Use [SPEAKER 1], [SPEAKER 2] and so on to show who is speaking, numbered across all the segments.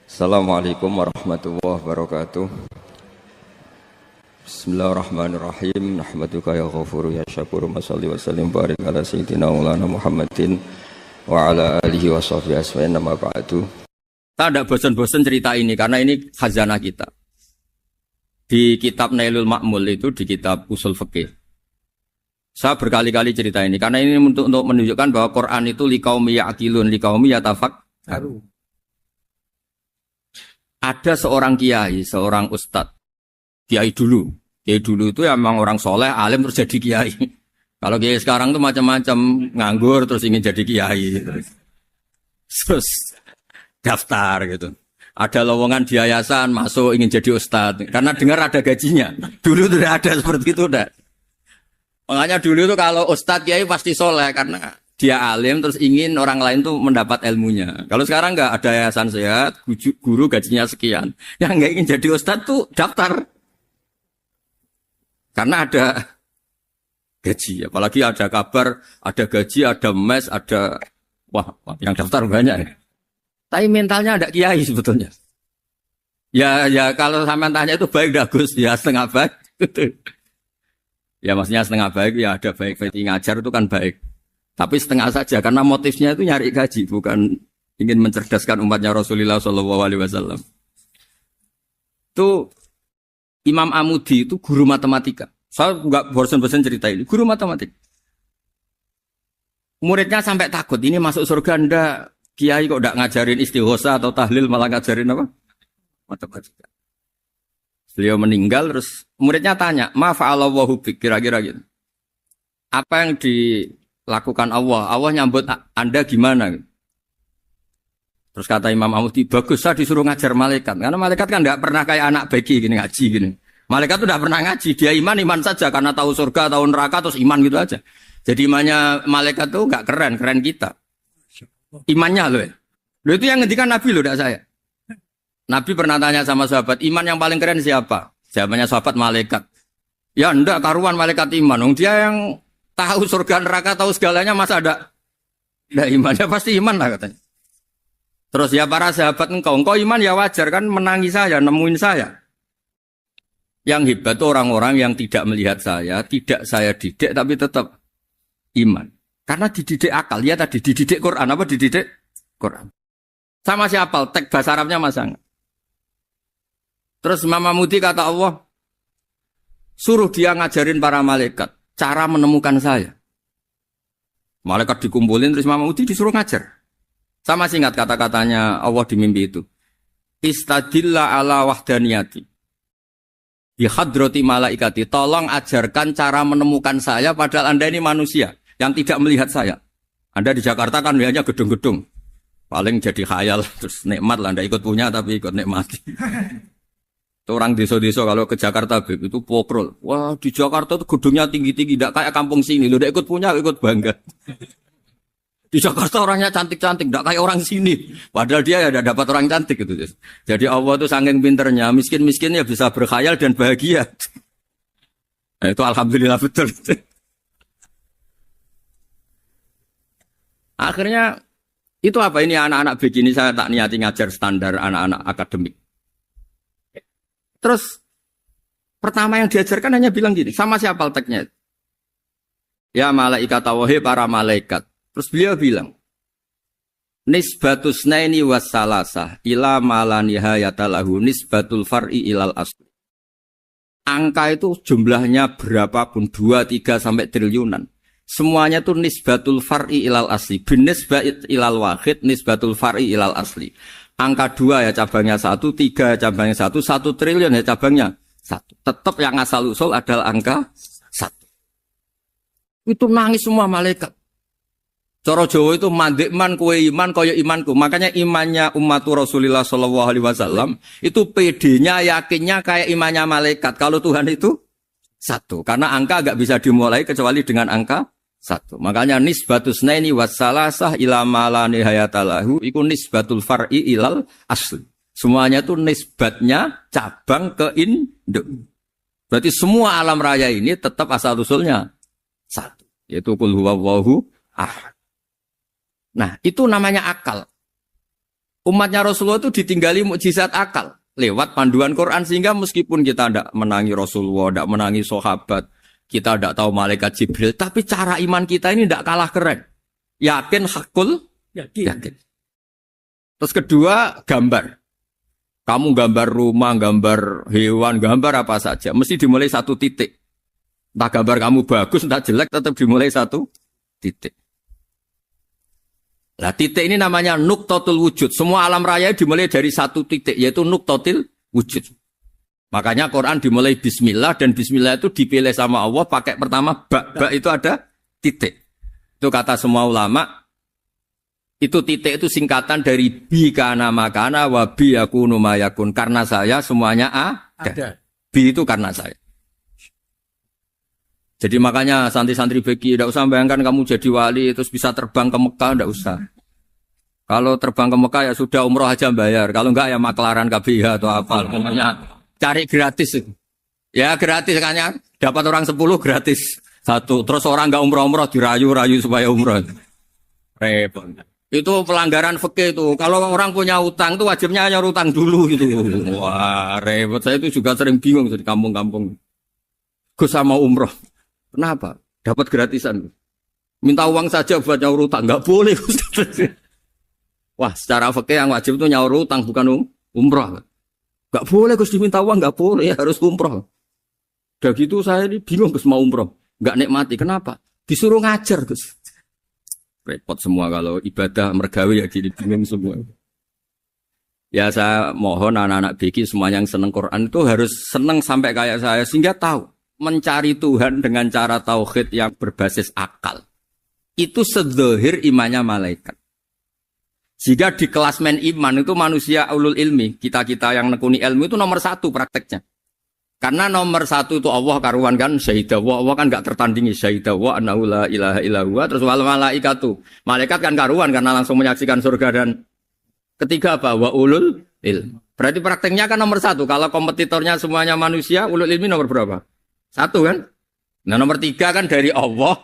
[SPEAKER 1] Assalamualaikum warahmatullahi wabarakatuh. Bismillahirrahmanirrahim. Nahmaduka ya ghafuru ya syakuru. Masalli wa sallim barik ala sayyidina maulana Muhammadin wa ala alihi wa sahbihi asfa'in nama ba'du. Kita tidak bosan-bosan cerita ini karena ini khazanah kita. Di kitab Nailul Ma'mul itu, di kitab Usul Fiqih, saya berkali-kali cerita ini karena ini untuk menunjukkan bahwa Quran itu liqaumi ya'qilun, liqaumi yatafakkarun. Ada seorang kiai, seorang ustadz, kiai dulu itu emang orang soleh, alim terus jadi kiai. Kalau kiai sekarang tuh macam-macam, nganggur terus ingin jadi kiai, terus daftar gitu. Ada lowongan di yayasan, masuk ingin jadi ustadz, karena dengar ada gajinya. Dulu tuh udah ada seperti itu udah. Makanya dulu tuh kalau ustadz kiai pasti soleh karena dia alim terus ingin orang lain tuh mendapat ilmunya. Kalau sekarang nggak ada yayasan sehat, guru gajinya sekian. Yang nggak ingin jadi ustadz tuh daftar. Karena ada gaji. Apalagi ada kabar, ada gaji, ada mes, ada... Wah, yang daftar banyak ya. Tapi mentalnya ada kiai sebetulnya. Ya kalau sampean tanya itu baik dah Gus. Ya setengah baik. Ya maksudnya setengah baik, ya ada baik-baik ngajar itu kan baik. Tapi setengah saja karena motifnya itu nyari gaji, bukan ingin mencerdaskan umatnya Rasulullah SAW. Itu Imam Amudi itu guru matematika. Saya nggak bosan-bosan cerita ini. Guru matematika. Muridnya sampai takut ini masuk surga ndak. Kiai kok ndak ngajarin istighosa atau tahlil malah ngajarin apa? Matematika. Beliau meninggal terus muridnya tanya, "Ma fa'alallahu bik?" Kira-kira gitu. Apa yang dilakukan Allah? Allah nyambut Anda gimana? Terus kata Imam Amudi, bagus saya disuruh ngajar malaikat. Karena malaikat kan enggak pernah kayak anak beki gini ngaji gini. Malaikat tuh enggak pernah ngaji, dia iman saja karena tahu surga, tahu neraka terus iman gitu aja. Jadi imannya malaikat tuh enggak keren kita. Imannya loh ya. Loh itu yang ngendikan Nabi loh, enggak saya. Nabi pernah tanya sama sahabat, iman yang paling keren siapa? Jawabannya sahabat malaikat. Ya enggak, karuan malaikat iman. Dia yang tahu surga neraka, tahu segalanya, masa ada imannya? Pasti iman lah katanya. Terus ya para sahabat engkau iman ya wajar kan menangi saya, nemuin saya. Yang hebat itu orang-orang yang tidak melihat saya, tidak saya didik tapi tetap iman. Karena dididik akal, ya tadi dididik Quran, apa dididik Quran. Sama siapa? Teks bahasa Arabnya masang. Terus Imam Amudi kata Allah, suruh dia ngajarin para malaikat cara menemukan saya. Malaikat dikumpulin terus Imam Amudi disuruh ngajar. Sama singkat kata-katanya Allah di mimpi itu. Istadilla ala wahdaniyati. Bihadrati malaikati. Tolong ajarkan cara menemukan saya padahal Anda ini manusia yang tidak melihat saya. Anda di Jakarta kan lihatnya gedung-gedung. Paling jadi khayal terus nikmat lah Anda ikut punya tapi ikut nikmati. Orang desa-desa kalau ke Jakarta itu pokrol. Wah di Jakarta tuh gedungnya tinggi-tinggi, tidak kayak kampung sini. Lo udah ikut punya, ikut bangga. Di Jakarta orangnya cantik-cantik, tidak kayak orang sini. Padahal dia ya dapat orang cantik gitu. Jadi Allah tuh saking pinternya, miskin-miskin ya bisa berkhayal dan bahagia. Nah, itu alhamdulillah betul. Akhirnya itu apa ini anak-anak begini saya tak niati ngajar standar anak-anak akademik. Terus pertama yang diajarkan hanya bilang gini, sama siapa teknya? Ya malaikat wahi para malaikat. Terus beliau bilang, nisbatus naini wassalasah ila malanihayatalahu nisbatul far'i ilal asli. Angka itu jumlahnya berapapun 2, 3 sampai triliunan. Semuanya itu nisbatul far'i ilal asli. Binisbat ilal wahid nisbatul far'i ilal asli. Angka 2 ya cabangnya 1, 3 ya cabangnya 1, 1 triliun ya cabangnya 1. Tetap yang asal usul adalah angka 1. Itu nangis semua malaikat. Cara Jawa itu mandekman kowe iman kaya imanku. Makanya imannya ummatu Rasulullah SAW itu PD-nya yakinnya kayak imannya malaikat. Kalau Tuhan itu 1. Karena angka enggak bisa dimulai kecuali dengan angka 1. Makanya nisbatus naini wassalasah ila malani hayatalahu iku nisbatul far'i ilal asli. Semuanya itu nisbatnya cabang ke induk. Berarti semua alam raya ini tetap asal usulnya 1. Yaitu qul huwallahu ahad. Nah, itu namanya akal. Umatnya Rasulullah itu ditinggali mukjizat akal lewat panduan Quran sehingga meskipun kita tidak menangi Rasulullah, tidak menangi sahabat, kita tidak tahu malaikat Jibril, tapi cara iman kita ini tidak kalah keren. Yakin hakul, yakin. Terus kedua, gambar. Kamu gambar rumah, gambar hewan, gambar apa saja, mesti dimulai satu titik. Entah gambar kamu bagus, entah jelek, tetap dimulai satu titik. Nah, titik ini namanya nuqtatul wujud. Semua alam raya dimulai dari satu titik, yaitu nuqtatul wujud. Makanya Quran dimulai bismillah, dan bismillah itu dipilih sama Allah pakai pertama ba itu ada titik. Itu kata semua ulama, itu titik itu singkatan dari bi kana makana wa bi yakunu mayakun. Karena saya semuanya ada. Bi itu karena saya. Jadi makanya santri-santri beki, tidak usah bayangkan kamu jadi wali terus bisa terbang ke Mekah, tidak usah. Kalau terbang ke Mekah ya sudah umroh aja bayar. Kalau enggak ya maklaran KBH atau apa. Pokoknya cari gratis. Ya gratis kan ya. Dapat orang 10 gratis. Satu. Terus orang enggak umroh-umroh dirayu-rayu supaya umroh. Repot. Itu pelanggaran fikih itu. Kalau orang punya utang itu wajibnya hanya utang dulu gitu. Wah repot. Saya itu juga sering bingung di kampung-kampung. Gus sama umroh. Kenapa? Dapat gratisan. Minta uang saja buat nyaur utang. Enggak boleh. Wah, secara fikih yang wajib itu nyaur utang bukan umroh. Enggak boleh Gus diminta uang, enggak boleh, harus umroh. Udah gitu saya ini bingung Gus mau umroh. Enggak nikmati. Kenapa? Disuruh ngajar Gus. Repot semua kalau ibadah mergawe ya jadi bingung semua. Ya saya mohon anak-anak BK semuanya yang seneng Quran itu harus seneng sampai kayak saya sehingga tahu mencari Tuhan dengan cara tauhid yang berbasis akal. Itu sedzahir imannya malaikat. Jika di klasmen iman itu manusia ulul ilmi, kita-kita yang nekuni ilmu itu nomor 1 prakteknya. Karena nomor 1 itu Allah karuan kan, syahidah wa, Allah kan gak tertandingi, syahidah wa annahu la ilaha illa huwa, terus wal malaikatu. Malaikat kan karuan karena langsung menyaksikan surga, dan ketiga apa? Wa ulul ilmi. Berarti prakteknya kan nomor 1. Kalau kompetitornya semuanya manusia, ulul ilmi nomor berapa? 1 kan? Nah nomor 3 kan dari Allah,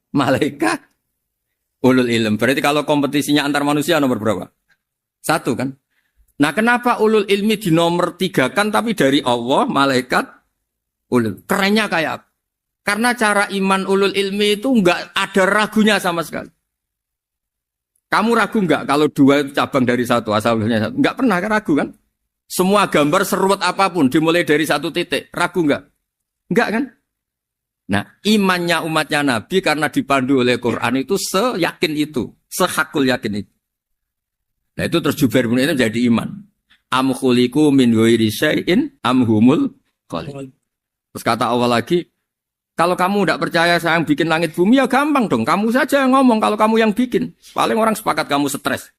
[SPEAKER 1] malaikat, ulul ilm. Berarti kalau kompetisinya antar manusia nomor berapa? 1 kan? Nah kenapa ulul ilmi di nomor 3 kan tapi dari Allah, malaikat, ulul. Kerennya kayak apa? Karena cara iman ulul ilmi itu enggak ada ragunya sama sekali. Kamu ragu enggak kalau 2 itu cabang dari 1, asalnya 1? Enggak pernah ragu kan? Semua gambar seruat apapun dimulai dari 1 titik. Ragu enggak? Enggak kan? Nah, imannya umatnya Nabi karena dipandu oleh Quran itu seyakin itu, sehakul yakin itu. Nah, itu terus Jubair bin itu jadi iman. Am khuliqu min ghairi syai'in am humul khaliq. Terus kata Allah lagi, kalau kamu tidak percaya saya yang bikin langit bumi ya gampang dong, kamu saja yang ngomong kalau kamu yang bikin. Paling orang sepakat kamu stres.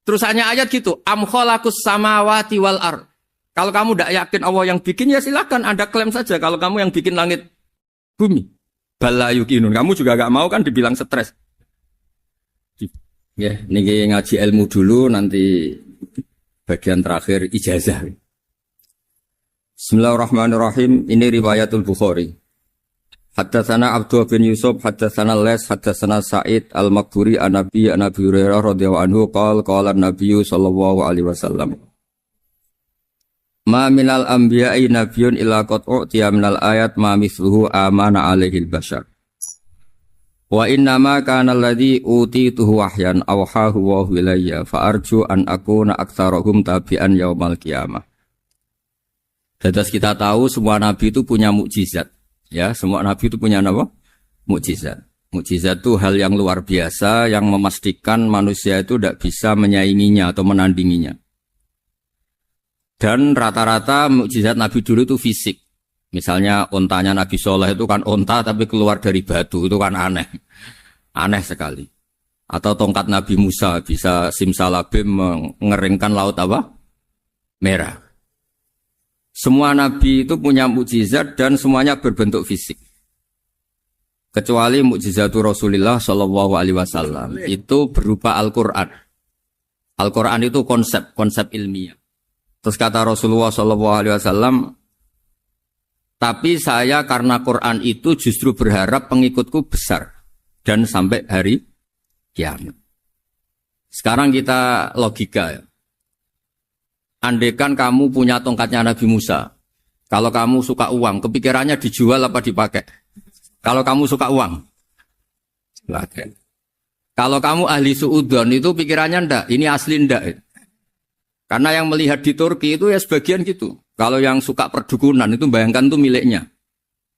[SPEAKER 1] Terus hanya ayat gitu, am khalaqus samawati wal ardh. Kalau kamu tidak yakin Allah yang bikin, ya silakan Anda klaim saja kalau kamu yang bikin langit bumi. Bala yukinun. Kamu juga gak mau kan dibilang stres. Ya, ini ngaji ilmu dulu, nanti bagian terakhir ijazah. Bismillahirrahmanirrahim. Ini riwayatul Bukhari. Haddatsana Abdullah bin Yusuf, haddatsana Les, haddatsana Sa'id al-Maqburi an-Nabi Hurairah radhiyallahu anhu qala an-Nabiy sallallahu alaihi wasallam. Ma minal anbiya'i nabiyyun illa qad u'tiya minal ayat ma mithluhu amana alaihil bashar. Wa innama kana alladhi utituhu wahyan awhahu wa ilayya fa arju an akuna aktsarahum tabi'an yaumal qiyamah. Dados kita tahu semua nabi itu punya mukjizat. Ya, semua nabi itu punya apa? Mukjizat. Mukjizat itu hal yang luar biasa yang memastikan manusia itu tidak bisa menyainginya atau menandinginya. Dan rata-rata mukjizat Nabi dulu itu fisik. Misalnya ontanya Nabi Soleh itu kan onta tapi keluar dari batu, itu kan aneh. Aneh sekali. Atau tongkat Nabi Musa bisa simsalabim mengeringkan laut apa? Merah. Semua Nabi itu punya mukjizat dan semuanya berbentuk fisik. Kecuali mukjizatul Rasulullah Shallallahu Alaihi Wasallam itu berupa Al-Quran. Al-Quran itu konsep ilmiah. Terus kata Rasulullah SAW, tapi saya karena Quran itu justru berharap pengikutku besar dan sampai hari kiamat. Sekarang kita logika ya. Andekan kamu punya tongkatnya Nabi Musa. Kalau kamu suka uang, kepikirannya dijual apa dipakai? Kalau kamu suka uang, pakai. Kalau kamu ahli suudon itu pikirannya ndak, ini asli ndak. Karena yang melihat di Turki itu ya sebagian gitu. Kalau yang suka perdukunan itu bayangkan itu miliknya.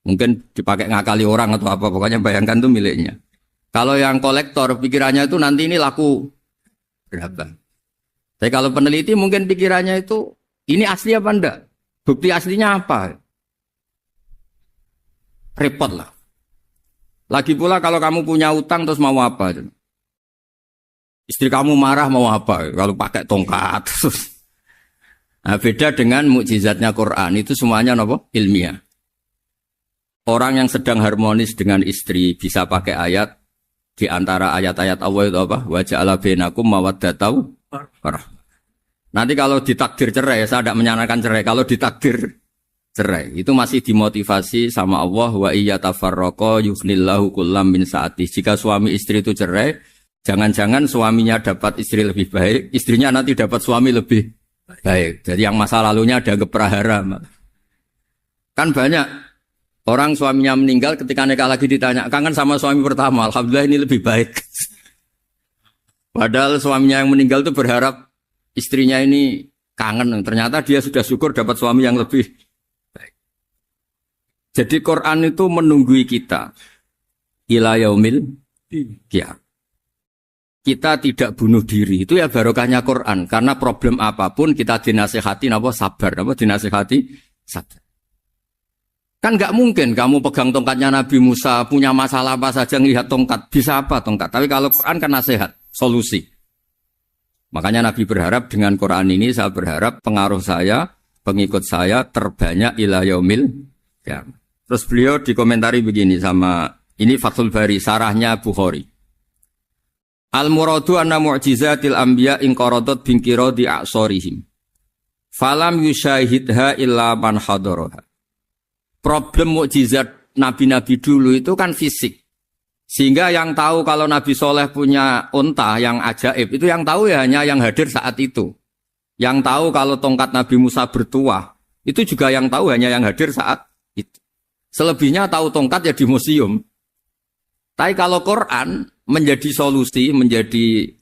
[SPEAKER 1] Mungkin dipakai ngakali orang atau apa, pokoknya bayangkan itu miliknya. Kalau yang kolektor pikirannya itu nanti ini laku berapa. Tapi kalau peneliti mungkin pikirannya itu ini asli apa ndak? Bukti aslinya apa? Repot lah. Lagi pula kalau kamu punya utang terus mau apa? Istri kamu marah mau apa? Kalau pakai tongkat. Nah, beda dengan mukjizatnya Quran itu semuanya apa? Ilmiah. Orang yang sedang harmonis dengan istri bisa pakai ayat di antara ayat-ayat Allah itu apa? Wa ja'ala bainakum mawaddatan warahmah. Nanti kalau ditakdir cerai, saya tidak menyarankan cerai. Kalau ditakdir cerai, itu masih dimotivasi sama Allah. Wa iyyatafarraqa yughnillahu kullam min sa'ati. Jika suami istri itu cerai, jangan-jangan suaminya dapat istri lebih baik, istrinya nanti dapat suami lebih baik. Jadi yang masa lalunya ada keprahara. Kan banyak orang suaminya meninggal ketika nikah lagi ditanya, kangen sama suami pertama, alhamdulillah ini lebih baik. Padahal suaminya yang meninggal itu berharap istrinya ini kangen, ternyata dia sudah syukur dapat suami yang lebih baik. Jadi Quran itu menunggui kita ila yaumil qiyamah. Kita tidak bunuh diri, itu ya barokahnya Quran. Karena problem apapun kita dinasihati sabar, dinasihati sabar. Kan nggak mungkin kamu pegang tongkatnya Nabi Musa, punya masalah apa saja ngelihat tongkat, bisa apa tongkat. Tapi kalau Quran kan nasihat, solusi. Makanya Nabi berharap dengan Quran ini, saya berharap pengaruh saya, pengikut saya terbanyak ila yaumil qiyamah. Terus beliau dikomentari begini sama, ini Fathul Bari, sarahnya Bukhari. Al-muradu anna mu'jizatil anbiya inqaradat binqiradi a'sorihim. Falam yusyahidha illa man hadaraha. Problem mukjizat nabi-nabi dulu itu kan fisik. Sehingga yang tahu kalau Nabi Soleh punya unta yang ajaib, itu yang tahu ya hanya yang hadir saat itu. Yang tahu kalau tongkat Nabi Musa bertuah, itu juga yang tahu hanya yang hadir saat itu. Selebihnya tahu tongkat ya di museum. Tapi kalau Quran menjadi solusi, menjadi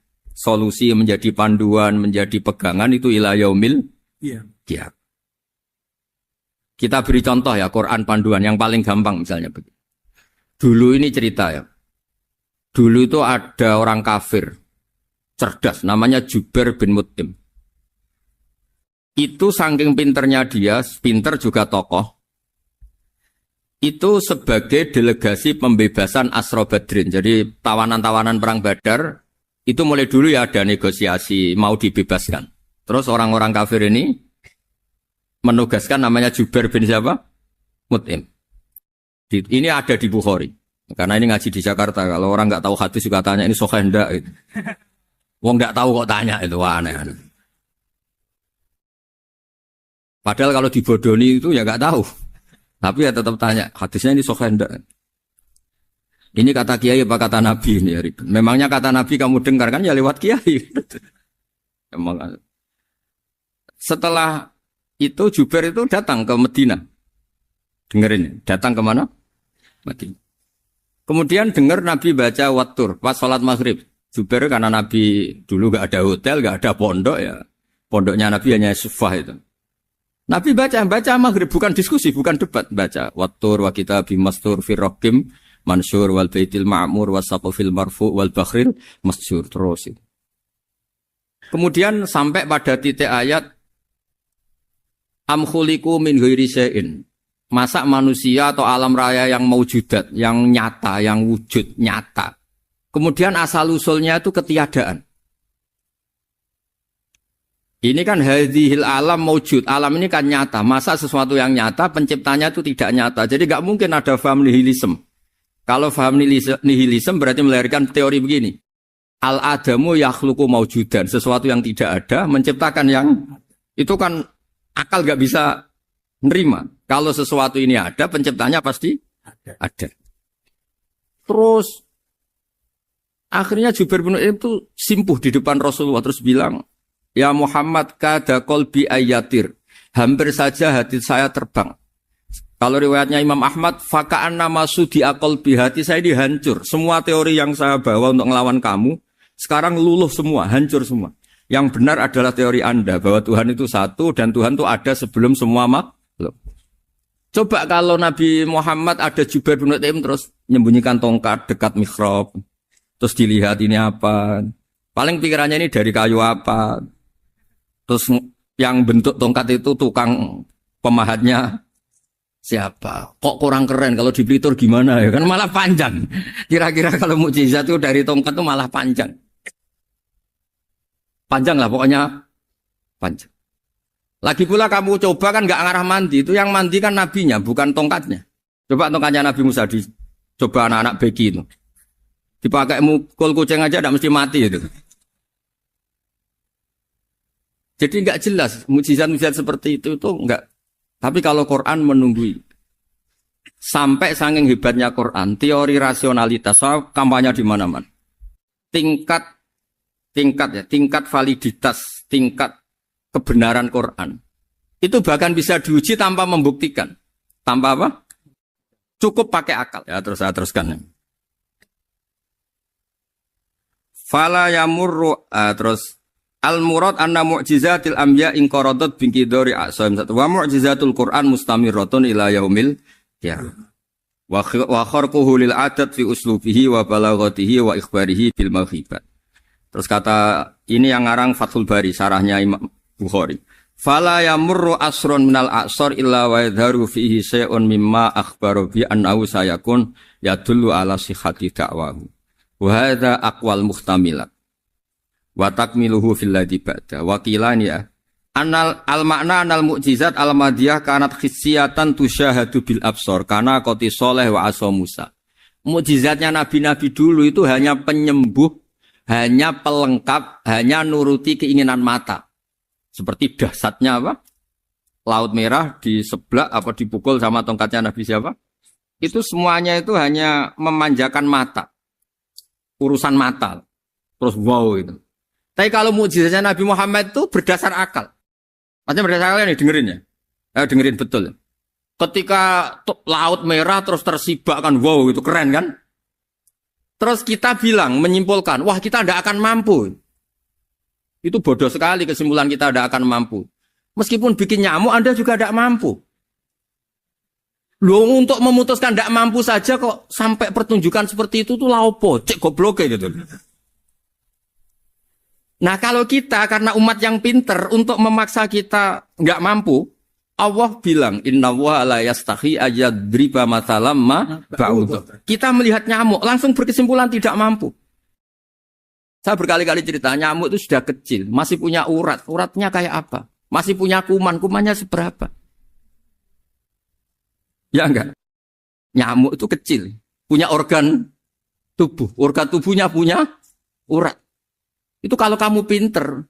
[SPEAKER 1] panduan, menjadi pegangan itu ila yaumil qiyamah. Kita beri contoh ya, Quran panduan yang paling gampang misalnya begini. Dulu ini cerita ya. Dulu itu ada orang kafir cerdas namanya Jubair bin Mut'im. Itu saking pinternya dia, pinter juga tokoh. Itu sebagai delegasi pembebasan Asra Badrin. Jadi tawanan-tawanan perang Badar itu mulai dulu ya ada negosiasi mau dibebaskan. Terus orang-orang kafir ini menugaskan namanya Jubair bin siapa? Mut'im. Ini ada di Bukhari. Karena ini ngaji di Jakarta. Kalau orang nggak tahu hadis juga tanya ini sahih enggak gitu. Wong nggak tahu kok tanya itu aneh. Padahal kalau dibodoni itu ya nggak tahu. Tapi ya tetap tanya, hadisnya ini sahih enggak? Ini kata kiai apa kata nabi ini ya? Memangnya kata nabi kamu dengar kan ya lewat kiai. Emang. Setelah itu Jubair itu datang ke Medina. Dengerin, datang ke mana? Medina. Kemudian dengar Nabi baca Wattur pas sholat maghrib. Jubair karena Nabi dulu gak ada hotel, gak ada pondok ya. Pondoknya Nabi hanya sufah itu. Nabi baca maghrib, bukan diskusi, bukan debat. Baca Wattur wa kitabim mastur firrokim mansur wal baitil ma'mur wasaqufil marfu wal bakhril masjur. Terus itu. Kemudian sampai pada titik ayat am khuliqu min ghairi syai'in. Masa manusia atau alam raya yang maujudat, yang nyata, yang wujud nyata. Kemudian asal-usulnya itu ketiadaan. Ini kan hadhil alam maujud. Alam ini kan nyata. Masa sesuatu yang nyata, penciptanya itu tidak nyata. Jadi gak mungkin ada faham nihilisme. Kalau faham nihilisme berarti melahirkan teori begini. Al-adamu yakhluqu maujudan. Sesuatu yang tidak ada, menciptakan yang... Itu kan akal gak bisa nerima. Kalau sesuatu ini ada, penciptanya pasti ada. Terus Akhirnya Jubair bin Mut'im itu simpuh di depan Rasulullah terus bilang, "Ya Muhammad, kada qalbi ayatir." Hampir saja hati saya terbang. Kalau riwayatnya Imam Ahmad, faka'an nama sudi qalbi, hati saya dihancur. Semua teori yang saya bawa untuk ngelawan kamu sekarang luluh semua, hancur semua. Yang benar adalah teori Anda bahwa Tuhan itu satu dan Tuhan itu ada sebelum semua makhluk. Coba kalau Nabi Muhammad ada Jubair bin Mut'im terus menyembunyikan tongkat dekat mihrab. Terus dilihat ini apa. Paling pikirannya ini dari kayu apa. Terus yang bentuk tongkat itu tukang pemahatnya siapa. Kok kurang keren kalau di Blitur gimana ya. Kan malah panjang. Kira-kira kalau mukjizat itu dari tongkat itu malah panjang. Panjang lah pokoknya. Panjang. Lagi pula kamu coba kan gak ngarah mandi. Itu yang mandi kan nabinya bukan tongkatnya. Coba tongkatnya Nabi Musa coba anak-anak beki itu. Dipakai mukul kucing aja tidak mesti mati itu. Jadi nggak jelas mukjizat-mukjizat seperti itu nggak. Tapi kalau Quran menunggui sampai saking hebatnya Quran, teori rasionalitas soal kampanye di mana-mana. Tingkat validitas, tingkat kebenaran Quran itu bahkan bisa diuji tanpa membuktikan. Tanpa apa? Cukup pakai akal. Ya terus saya teruskan. Fala yamurru terus al-murad anna mu'jizatil anbiya in qaradat bin qidari asam wa mu'jizatul Qur'an mustamirratun ila yaumil qiyamah. Wa kharquhu lil adat fi uslubihi wa balaghatihi wa ikhbarihi bil mawhibat. Terus kata ini yang ngarang Fathul Bari sarahnya Imam Bukhari. Fala yamurru asrun minal a'sar illa wa yadharu fihi syai'un mimma akhbaru bi annahu sayakun yadullu ala sihhati da'wahu. Wa hadza aqwal muhtamilat wa takmiluhu fil ladzi ba'da wa qilani ya anal al makna anal mukjizat al madiyah kanat khissiyatan tusyahadu bil absar kana qati sholeh wa asa Musa. Mukjizatnya nabi-nabi dulu itu hanya penyembuh, hanya pelengkap, hanya nuruti keinginan mata. Seperti dahsyatnya apa? Laut Merah di sebelah apa dipukul sama tongkatnya Nabi siapa? Itu semuanya itu hanya memanjakan mata. Urusan mata. Terus wow itu. Tapi kalau mukjizatnya Nabi Muhammad itu berdasar akal. Maksudnya berdasar akal nih dengerin ya. Dengerin betul. Ketika Laut Merah terus tersibak kan wow itu keren kan. Terus kita bilang menyimpulkan wah kita tidak akan mampu. Itu bodoh sekali kesimpulan kita tidak akan mampu. Meskipun bikin nyamuk Anda juga tidak mampu. Loh untuk memutuskan tidak mampu saja kok sampai pertunjukan seperti itu tuh laopo, cek goblok gitu. Nah kalau kita karena umat yang pinter untuk memaksa kita nggak mampu, Allah bilang innallaha la yastahi ayadriba mathalam ma ba'ud. Kita melihat nyamuk langsung berkesimpulan tidak mampu. Saya berkali-kali cerita nyamuk itu sudah kecil, masih punya urat, uratnya kayak apa? Masih punya kuman, kumannya seberapa? Ya enggak. Nyamuk itu kecil, punya organ tubuh tubuhnya punya urat. Itu kalau kamu pinter,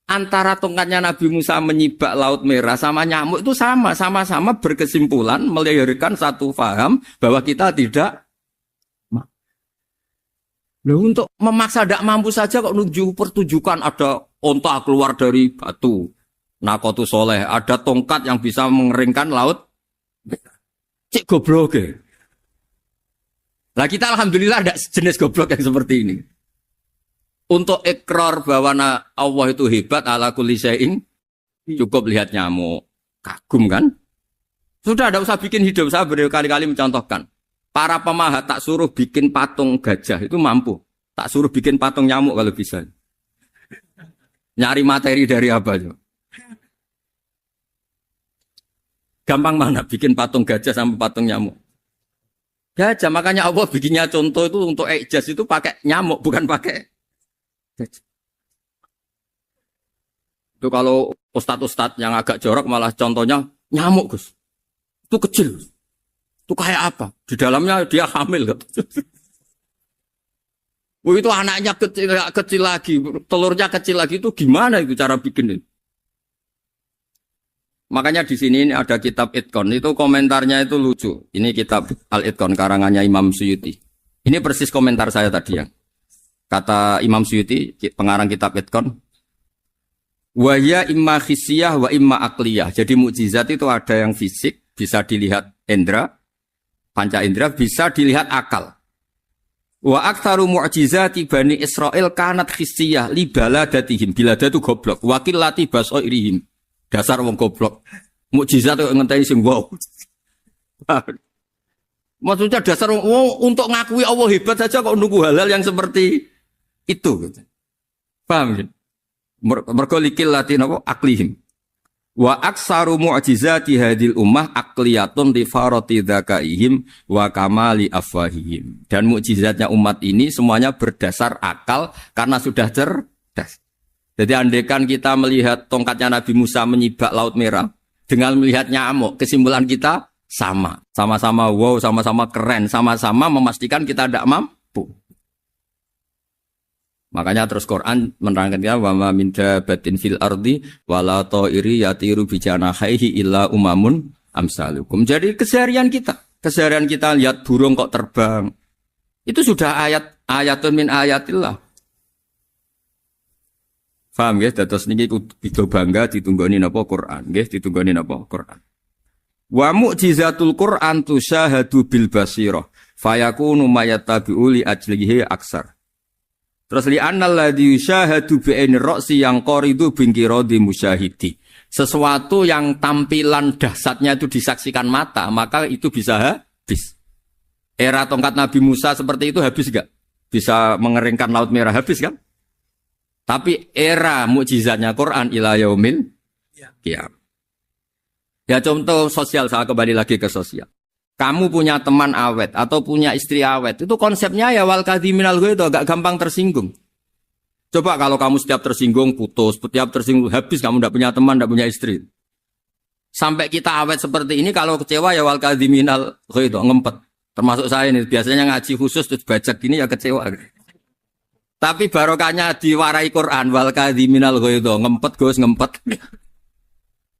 [SPEAKER 1] antara tongkatnya Nabi Musa menyibak Laut Merah sama nyamuk itu sama-sama berkesimpulan melahirkan satu faham bahwa kita tidak. Loh untuk memaksa tidak mampu saja kok menuju pertunjukan ada onta keluar dari batu. Nakotu soleh, ada tongkat yang bisa mengeringkan laut. Cik goblok ya. Nah kita alhamdulillah ada jenis goblok yang seperti ini. Untuk ikrar bahwa Allah itu hebat ala kulli syai'in, cukup lihat nyamuk. Kagum kan? Sudah tidak usah bikin hidup. Saya berkali-kali mencontohkan. Para pemahat tak suruh bikin patung gajah itu mampu. Tak suruh bikin patung nyamuk kalau bisa. Nyari materi dari apa coba? Gampang mana bikin patung gajah sama patung nyamuk? Gajah, makanya Allah bikinnya contoh itu untuk ijaz itu pakai nyamuk, bukan pakai gajah. Itu kalau ustadz-ustadz yang agak jorok malah contohnya nyamuk, Gus. Itu kecil. Itu kayak apa? Di dalamnya dia hamil. Itu anaknya kecil lagi, telurnya kecil lagi, itu gimana itu cara bikin itu? Makanya di sini ada kitab Itqon, itu komentarnya itu lucu. Ini kitab Al-Itqon karangannya Imam Suyuti. Ini persis komentar saya tadi yang. Kata Imam Suyuti, pengarang kitab Itqan, wa ya imma khissiyah wa imma akliyah. Jadi mukjizat itu ada yang fisik, bisa dilihat indra, panca indra, bisa dilihat akal. Wa aktsaru mu'jizati Bani Israil kanat khissiyah li baladatihim. Bilada itu goblok. Wakil lati basoirihim. Dasar wong goblok. Mukjizat kok ngenteni sing wow. Maksudnya dasar wong untuk ngakui Allah hebat saja kok nunggu halal yang seperti itu gitu. Paham ya? Mergo likil lati napa aklihim. Wa aksaru mu'jizati hadil ummah akliyatun li farati dzakaihim wa kamali afwahihim. Dan mukjizatnya umat ini semuanya berdasar akal karena sudah cerdas. Jadi andaikan kita melihat tongkatnya Nabi Musa menyibak Laut Merah dengan melihat nyamuk, kesimpulan kita sama. Sama-sama wow, sama-sama keren, sama-sama memastikan kita tidak mampu. Makanya terus Quran menerangkan ya wa ma min dabatin fil ardi wala ta'iri yatiru bi janahihi illa umamun amsalukum. Jadi keseharian kita lihat burung kok terbang. Itu sudah ayatun min ayatillah. Paham ya? Dados niki kudu bangga ditunggoni napa Quran, nggih ditunggoni napa Quran. Wa mu'jizatul Quran tusyahadu bil basirah fayakunu mayattabi'u li ajlihi aksar. Terus li annal ladzi yusyahadu bi ainir ra'si yang qaridu bingkiradi musyahidi. Sesuatu yang tampilan dahsyatnya itu disaksikan mata, maka itu bisa habis. Era tongkat Nabi Musa seperti itu habis enggak? Bisa mengeringkan Laut Merah habis kan? Tapi era mukjizatnya Quran ila yaumil qiyamah. Ya contoh sosial, saya kembali lagi ke sosial. Kamu punya teman awet atau punya istri awet, itu konsepnya ya wal kadhiminal ghaidh, agak gampang tersinggung. Coba kalau kamu setiap tersinggung putus, setiap tersinggung habis, kamu tidak punya teman, tidak punya istri. Sampai kita awet seperti ini, kalau kecewa ya wal kadhiminal ghaidh, ngempet. Termasuk saya ini, biasanya ngaji khusus terus baca gini ya kecewa. Tapi barokahnya diwarai Quran wal kadhiminal ghaidh, ngempet Gus, ngempet.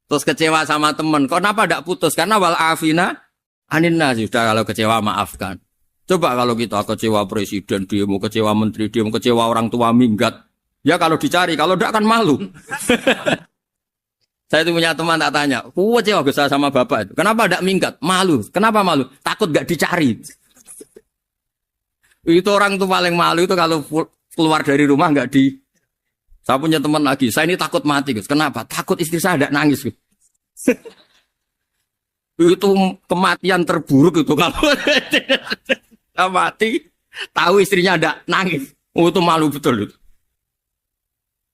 [SPEAKER 1] Terus kecewa sama teman, kenapa tidak putus? Karena wal afina aninna, sudah kalau kecewa maafkan. Coba kalau kita kecewa presiden demo, kecewa menteri demo, kecewa orang tua minggat. Ya kalau dicari, kalau tidak kan malu. Saya itu punya teman tak tanya, kecewa besar sama bapak itu. Kenapa tidak minggat? Malu. Kenapa malu? Takut gak dicari. Itu orang tuh paling malu itu kalau keluar dari rumah gak di. Saya punya teman lagi, saya ini takut mati. Gus. Kenapa? Takut istri saya tidak nangis. Gus. Itu kematian terburuk itu kalau mati tahu istrinya ada nangis, itu malu betul itu.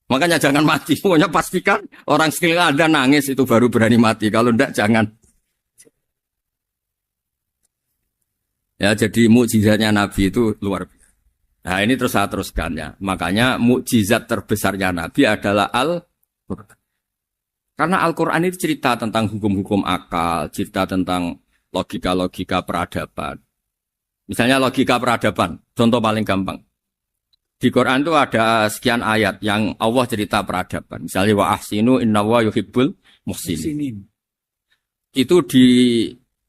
[SPEAKER 1] Makanya jangan mati, pokoknya pastikan orang sekeliling ada nangis itu baru berani mati, kalau enggak jangan. Ya jadi mukjizatnya Nabi itu luar biasa. Nah ini terus saya teruskan ya, makanya mukjizat terbesarnya Nabi adalah Al-Quran. Karena Al-Quran itu cerita tentang hukum-hukum akal, cerita tentang logika-logika peradaban. Misalnya logika peradaban, contoh paling gampang. Di Quran itu ada sekian ayat yang Allah cerita peradaban. Misalnya wa ahsinu innallaha yuhibbul muhsinin. Itu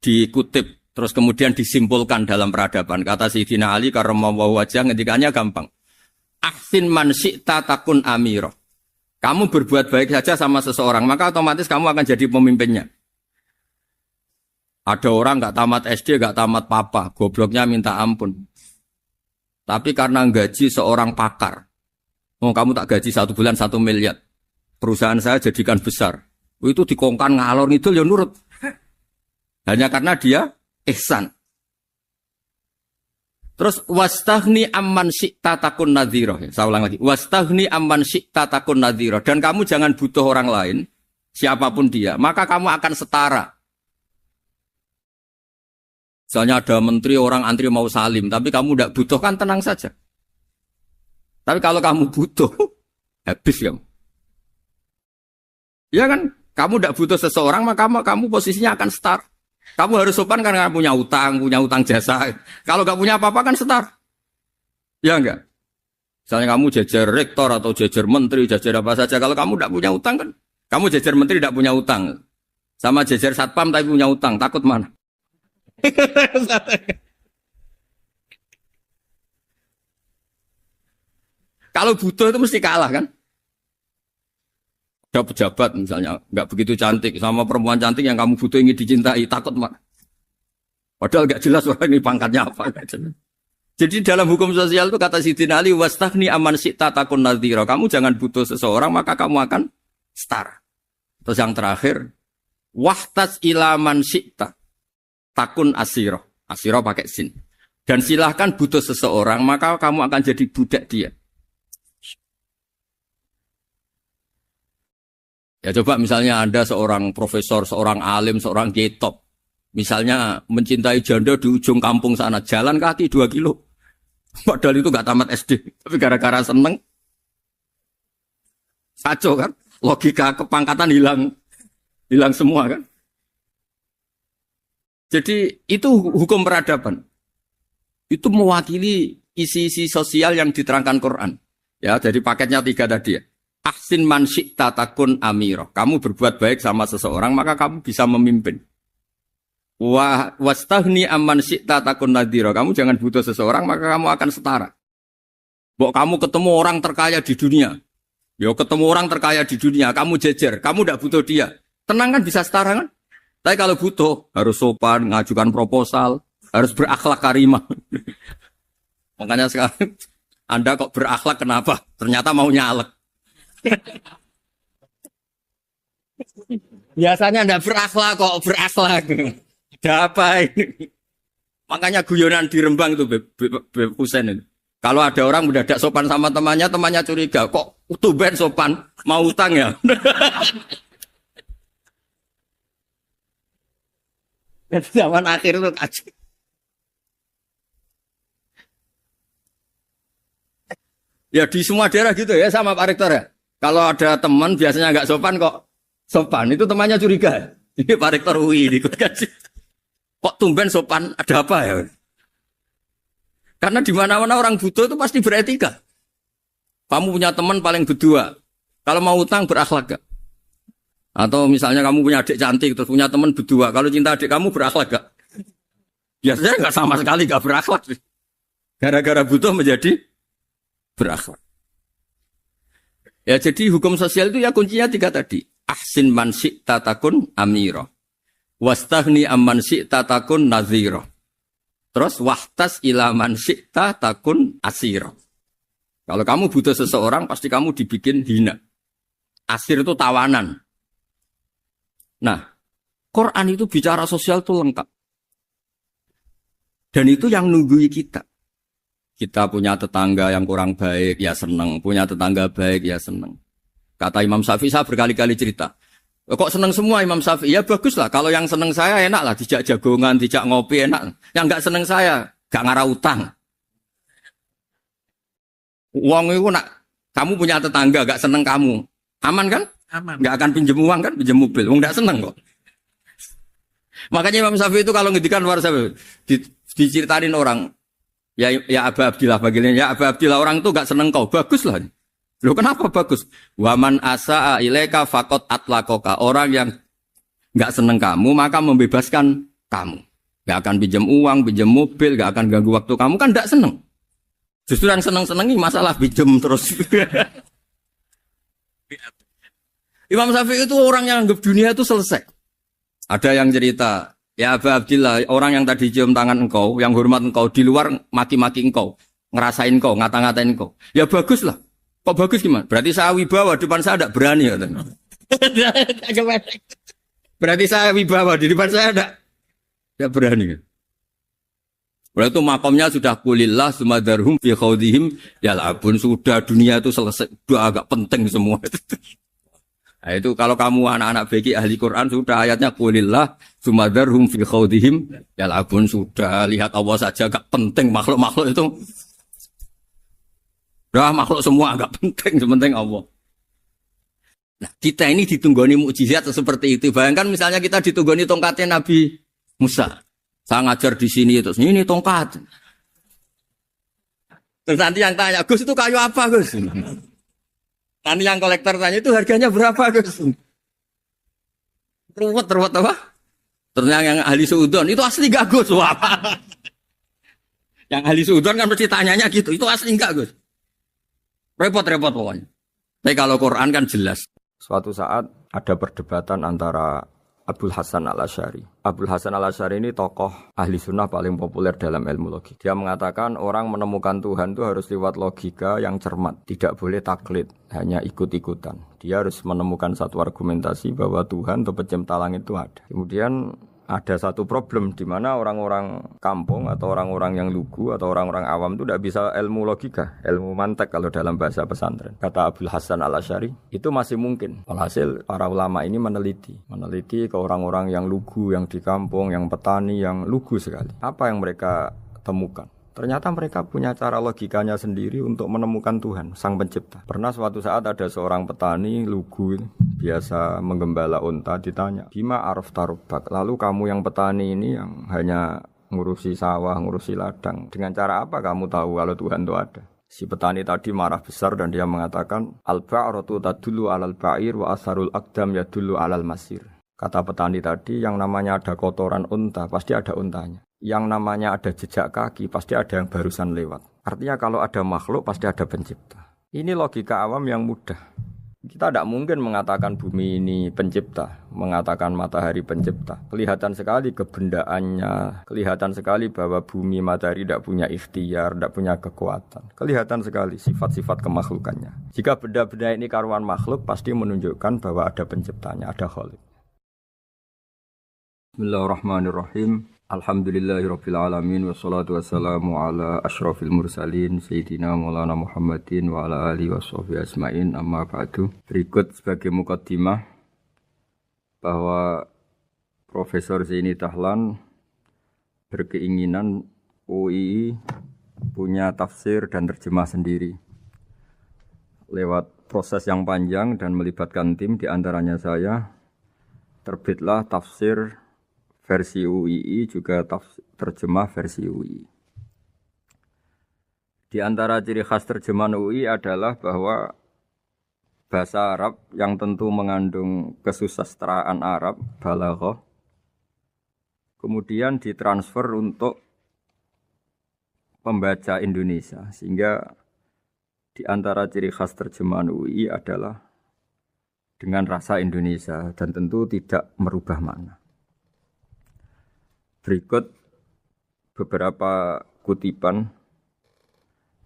[SPEAKER 1] dikutip, terus kemudian disimpulkan dalam peradaban. Kata Sayyidina Ali karramallahu wajhah, ngendikannya gampang. Ahsin man syi'ta takun amirah. Kamu berbuat baik saja sama seseorang, maka otomatis kamu akan jadi pemimpinnya. Ada orang gak tamat SD, gak tamat papa, gobloknya minta ampun. Tapi karena gaji seorang pakar, oh kamu tak gaji 1 bulan 1 miliar, perusahaan saya jadikan besar. Itu dikongkan ngalor ngidul ya nurut. Hanya karena dia ihsan. Terus wastaghni amman syi'ta takun nadhira. Saya ulang lagi. Wastaghni amman syi'ta takun nadhira. Dan kamu jangan butuh orang lain, siapapun dia, maka kamu akan setara. Misalnya ada menteri orang antri mau salim, tapi kamu tidak butuh, kan tenang saja. Tapi kalau kamu butuh, habis kamu. Ya kan, kamu tidak butuh seseorang, maka kamu posisinya akan setara. Kamu harus sopan karena punya utang jasa. Kalau nggak punya apa-apa kan setar. Ya enggak? Misalnya kamu jajar rektor atau jajar menteri, jajar apa saja. Kalau kamu tidak punya utang kan, kamu jajar menteri tidak punya utang. Sama jajar satpam tapi punya utang, takut mana? Kalau butuh itu mesti kalah kan? Ada pejabat misalnya nggak begitu cantik sama perempuan cantik yang kamu butuh ingin dicintai, takut mak. Padahal nggak jelas orang ini pangkatnya apa. Jadi dalam hukum sosial itu kata Sidin Ali, wastaghni aman syi'ta takun nadhira. Kamu jangan butuh seseorang maka kamu akan setara. Terus yang terakhir, wahtas ilaman syi'ta takun asiro. Asiro pakai sin. Dan silahkan butuh seseorang maka kamu akan jadi budak dia. Ya coba misalnya Anda seorang profesor, seorang alim, seorang getop. Misalnya mencintai janda di ujung kampung sana, jalan kaki 2 kilo. Padahal itu gak tamat SD. Tapi gara-gara seneng, kacau kan? Logika kepangkatan hilang semua kan? Jadi itu hukum peradaban. Itu mewakili isi-isi sosial yang diterangkan Quran. Ya, jadi paketnya 3 tadi ya. Ahsin man syi'ta takun amiroh. Kamu berbuat baik sama seseorang, maka kamu bisa memimpin. Wastaghni amman syi'ta takun nadhira. Kamu jangan butuh seseorang, maka kamu akan setara. Bok kamu ketemu orang terkaya di dunia. Yo ketemu orang terkaya di dunia, kamu jejer, kamu tidak butuh dia. Tenang kan bisa setara kan? Tapi kalau butuh, harus sopan, ngajukan proposal, harus berakhlak karimah. Makanya sekarang, Anda kok berakhlak kenapa? Ternyata mau nyalek. Biasanya Anda berakhlak kok berakhlak. Ada apa ini? Makanya guyonan di Rembang itu Beb Husein itu. Kalau ada orang mendadak sopan sama temannya, temannya curiga, kok tumben sopan, mau utang ya? Dan zaman akhir itu kacau. Ya di semua daerah gitu ya sama Pak Rektor ya. Kalau ada teman biasanya nggak sopan kok sopan, itu temannya curiga. Ini Pak Rektor UI ikut kaji. Kok tumben sopan, ada apa ya? Karena di mana-mana orang butuh itu pasti beretika. Kamu punya teman paling berdua, kalau mau utang berakhlak gak? Atau misalnya kamu punya adik cantik terus punya teman berdua, kalau cinta adik kamu berakhlak gak? Biasanya nggak sama sekali nggak berakhlak. Gara-gara butuh menjadi berakhlak. Ya jadi hukum sosial itu ya kuncinya 3 tadi. Ahsin man syi'ta takun amira. Wastaghni amman syi'ta takun nadhira. Terus wahtas ila man syi'ta takun asira. Kalau kamu butuh seseorang pasti kamu dibikin hina. Asir itu tawanan. Nah, Quran itu bicara sosial itu lengkap. Dan itu yang nunggui kita. Kita punya tetangga yang kurang baik, ya seneng. Punya tetangga baik, ya seneng. Kata Imam Syafi'i, saya berkali-kali cerita. Kok seneng semua Imam Syafi'i? Ya bagus lah. Kalau yang seneng saya enak lah. Dijak jagongan, dijak ngopi enak. Yang gak seneng saya, gak ngarah utang. Uang itu nak, kamu punya tetangga gak seneng kamu. Aman kan? Aman. Gak akan pinjem uang kan? Pinjem mobil. Uang gak seneng kok. Makanya Imam Syafi'i itu kalau ngedikan luar Syafi'i, diceritain orang. Ya Aba Abdillah bagiannya, ya Aba Abdillah orang itu gak seneng kau, bagus lah. Loh kenapa bagus? Waman asa'a ilaika faqad atlaqaka. Orang yang gak seneng kamu maka membebaskan kamu. Gak akan pinjam uang, pinjam mobil, gak akan ganggu waktu kamu kan gak seneng. Justru yang seneng-senengi masalah pinjam terus. Imam Syafi'i itu orang yang anggap dunia itu selesai. Ada yang cerita, ya Aba Abdillah, orang yang tadi cium tangan engkau, yang hormat engkau, di luar maki-maki engkau, ngerasain engkau, ngata-ngatain engkau. Ya bagus lah. Kok bagus gimana? Berarti saya wibawa, depan saya tidak berani. Berarti saya wibawa, di depan saya tidak berani. Berarti itu makomnya sudah kulillah, sumadarhum fi khawdihim, ya labun, sudah dunia itu selesai, sudah agak penting semua. Nah, itu kalau kamu anak-anak beki ahli Quran sudah ayatnya kulillah sumadarhum fi khawdihim ya labun, sudah lihat Allah saja agak penting, makhluk-makhluk itu dah makhluk semua agak penting, sepenting Allah. Nah, kita ini ditunggoni mukjizat seperti itu. Bayangkan misalnya kita ditunggoni tongkatnya Nabi Musa. Saya ngajar di sini terus ini tongkat. Terus nanti yang tanya, Gus itu kayu apa Gus? Nanti yang kolektor tanya itu harganya berapa Gus? Ruwet apa? Ternyata yang ahli suudon itu asli gak Gus? Wah. Yang ahli suudon kan mesti tanyanya gitu, itu asli gak Gus? Repot-repot pokoknya. Tapi kalau Quran kan jelas. Suatu saat ada perdebatan antara Abul Hasan al-Asy'ari. Abul Hasan al-Asy'ari ini tokoh ahli sunnah paling populer dalam ilmu logik. Dia mengatakan orang menemukan Tuhan itu harus lewat logika yang cermat. Tidak boleh taklid, hanya ikut-ikutan. Dia harus menemukan satu argumentasi bahwa Tuhan atau pencipta langit itu ada. Kemudian ada satu problem di mana orang-orang kampung atau orang-orang yang lugu atau orang-orang awam itu tidak bisa ilmu logika, ilmu mantek kalau dalam bahasa pesantren. Kata Abul Hasan al-Asy'ari, itu masih mungkin. Alhasil para ulama ini meneliti ke orang-orang yang lugu, yang di kampung, yang petani, yang lugu sekali. Apa yang mereka temukan? Ternyata mereka punya cara logikanya sendiri untuk menemukan Tuhan, Sang Pencipta. Pernah suatu saat ada seorang petani lugu, biasa menggembala unta, ditanya, Bima araf tarubak, lalu kamu yang petani ini yang hanya ngurusi sawah, ngurusi ladang, dengan cara apa kamu tahu kalau Tuhan itu ada? Si petani tadi marah besar dan dia mengatakan, Al-ba'ratu tadullu alal ba'ir wa asarul aqdam yadullu alal masir. Kata petani tadi, yang namanya ada kotoran unta, pasti ada untanya. Yang namanya ada jejak kaki, pasti ada yang barusan lewat. Artinya kalau ada makhluk, pasti ada pencipta. Ini logika awam yang mudah. Kita tidak mungkin mengatakan bumi ini pencipta, mengatakan matahari pencipta. Kelihatan sekali kebendaannya, kelihatan sekali bahwa bumi matahari tidak punya ikhtiar, tidak punya kekuatan. Kelihatan sekali sifat-sifat kemakhlukannya. Jika benda-benda ini karuan makhluk, pasti menunjukkan bahwa ada penciptanya, ada khalik. Bismillahirrahmanirrahim. Alhamdulillahirabbil alamin wassalatu wassalamu ala asyrafil mursalin sayyidina Maulana Muhammadin wa ala alihi washabihi ajmain amma ba'du. Berikut sebagai mukaddimah bahwa Profesor Zaini Dahlan berkeinginan UII punya tafsir dan terjemah sendiri. Lewat proses yang panjang dan melibatkan tim, di antaranya saya, terbitlah tafsir versi UII, juga terjemah versi UII. Di antara ciri khas terjemahan UII adalah bahwa bahasa Arab yang tentu mengandung kesusastraan Arab, balaghah, kemudian ditransfer untuk pembaca Indonesia. Sehingga di antara ciri khas terjemahan UII adalah dengan rasa Indonesia dan tentu tidak merubah makna. Berikut beberapa kutipan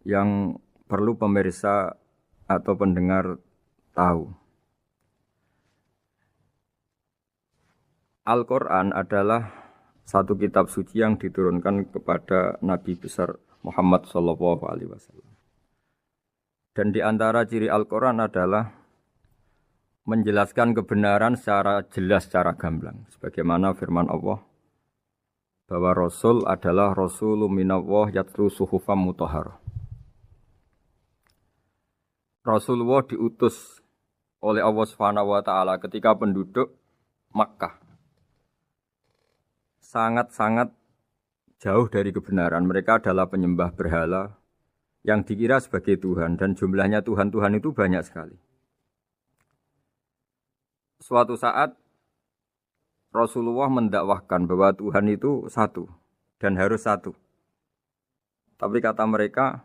[SPEAKER 1] yang perlu pemirsa atau pendengar tahu. Al-Quran adalah satu kitab suci yang diturunkan kepada Nabi besar Muhammad SAW. Dan di antara ciri Al-Quran adalah menjelaskan kebenaran secara jelas, secara gamblang. Sebagaimana firman Allah, bahwa Rasul adalah Rasulun minallah yatlu suhufam mutahharah. Rasulullah diutus oleh Allah Subhanahu wa taala ketika penduduk Makkah sangat-sangat jauh dari kebenaran. Mereka adalah penyembah berhala yang dikira sebagai Tuhan, dan jumlahnya Tuhan-Tuhan itu banyak sekali. Suatu saat Rasulullah mendakwahkan bahwa Tuhan itu satu dan harus satu. Tapi kata mereka,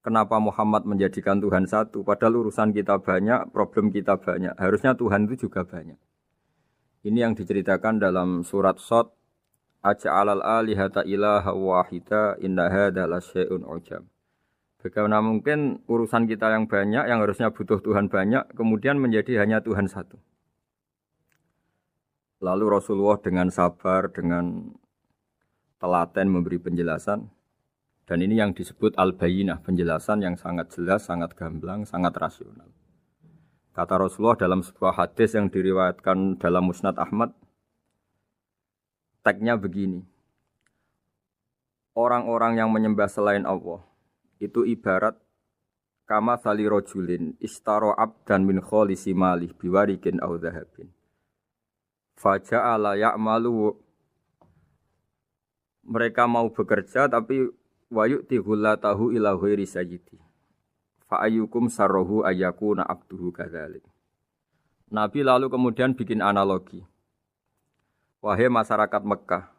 [SPEAKER 1] kenapa Muhammad menjadikan Tuhan satu? Padahal urusan kita banyak, problem kita banyak. Harusnya Tuhan itu juga banyak. Ini yang diceritakan dalam surat Shad, Aja'alal alihata ilaha wahida inna hadza lasyai'un ujab. Bagaimana mungkin urusan kita yang banyak, yang harusnya butuh Tuhan banyak, kemudian menjadi hanya Tuhan satu. Lalu Rasulullah dengan sabar, dengan telaten memberi penjelasan. Dan ini yang disebut al-bayyinah, penjelasan yang sangat jelas, sangat gamblang, sangat rasional. Kata Rasulullah dalam sebuah hadis yang diriwayatkan dalam Musnad Ahmad, teksnya begini. Orang-orang yang menyembah selain Allah itu ibarat kama sali rojulin istaro abdan min kholisi malih biwarikin au dhahabin. Faja'ala ya'malu, mereka mau bekerja tapi wayu'ti ghullatahu ila ghairi sayyidi. Fa'ayyukum sarruhu ayyakuna abduhu kadzalik. Nabi lalu kemudian bikin analogi. Wahai masyarakat Mekah,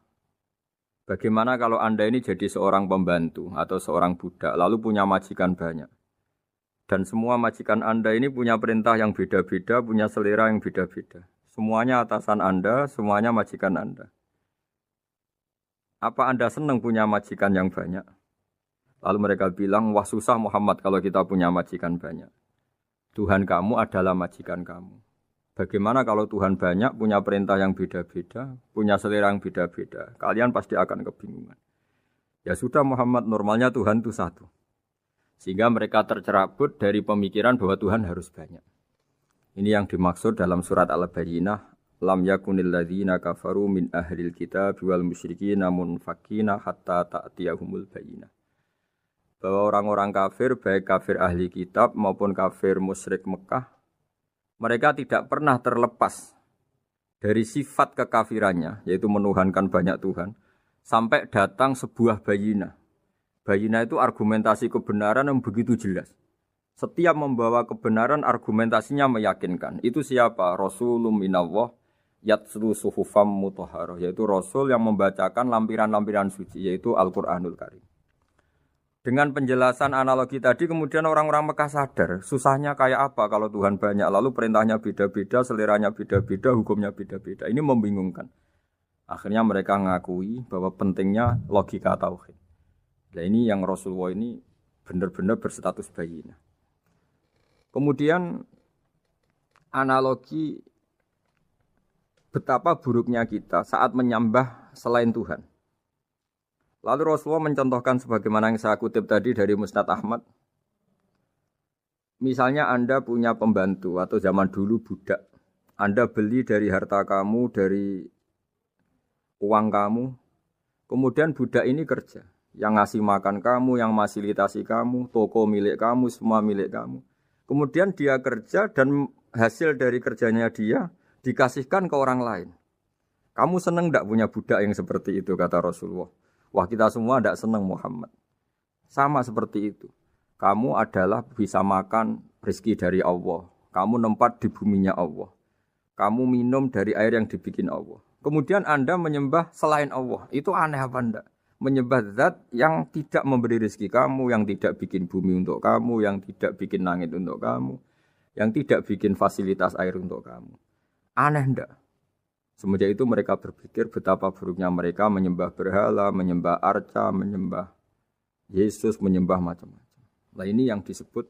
[SPEAKER 1] bagaimana kalau Anda ini jadi seorang pembantu atau seorang budak lalu punya majikan banyak. Dan semua majikan Anda ini punya perintah yang beda-beda, punya selera yang beda-beda. Semuanya atasan Anda, semuanya majikan Anda. Apa Anda senang punya majikan yang banyak? Lalu mereka bilang, wah susah Muhammad kalau kita punya majikan banyak. Tuhan kamu adalah majikan kamu. Bagaimana kalau Tuhan banyak, punya perintah yang beda-beda, punya selera yang beda-beda? Kalian pasti akan kebingungan. Ya sudah Muhammad, normalnya Tuhan itu satu. Sehingga mereka tercerabut dari pemikiran bahwa Tuhan harus banyak. Ini yang dimaksud dalam surat Al-Bayyinah. Lam yakunil ladzina kafaru min ahlil kitab wal musyrikin namun fakina hatta ta'tiyahumul bayyinah. Bahwa orang-orang kafir, baik kafir ahli kitab maupun kafir musyrik Mekah, mereka tidak pernah terlepas dari sifat kekafirannya, yaitu menuhankan banyak Tuhan, sampai datang sebuah bayinah. Bayinah itu argumentasi kebenaran yang begitu jelas. Setiap membawa kebenaran, argumentasinya meyakinkan. Itu siapa? Rasulun minallah yatslu suhufam mutahharah, yaitu Rasul yang membacakan lampiran-lampiran suci, yaitu Al-Quranul Karim. Dengan penjelasan analogi tadi, kemudian orang-orang Mekah sadar, susahnya kayak apa kalau Tuhan banyak, lalu perintahnya beda-beda, seleranya beda-beda, hukumnya beda-beda. Ini membingungkan. Akhirnya mereka mengakui bahwa pentingnya logika tauhid. Nah ini yang Rasulullah ini benar-benar berstatus bayinah. Kemudian analogi betapa buruknya kita saat menyembah selain Tuhan. Lalu Rasulullah mencontohkan sebagaimana yang saya kutip tadi dari Musnad Ahmad. Misalnya Anda punya pembantu atau zaman dulu budak. Anda beli dari harta kamu, dari uang kamu. Kemudian budak ini kerja. Yang ngasih makan kamu, yang fasilitasi kamu, toko milik kamu, semua milik kamu. Kemudian dia kerja dan hasil dari kerjanya dia dikasihkan ke orang lain. Kamu senang tidak punya budak yang seperti itu, kata Rasulullah. Wah kita semua tidak senang Muhammad. Sama seperti itu. Kamu adalah bisa makan rezeki dari Allah. Kamu nempat di buminya Allah. Kamu minum dari air yang dibikin Allah. Kemudian Anda menyembah selain Allah. Itu aneh apa enggak? Menyembah zat yang tidak memberi rezeki kamu, yang tidak bikin bumi untuk kamu, yang tidak bikin langit untuk kamu, yang tidak bikin fasilitas air untuk kamu. Aneh enggak? Semenjak itu mereka berpikir betapa buruknya mereka menyembah berhala, menyembah arca, menyembah Yesus, menyembah macam-macam. Nah ini yang disebut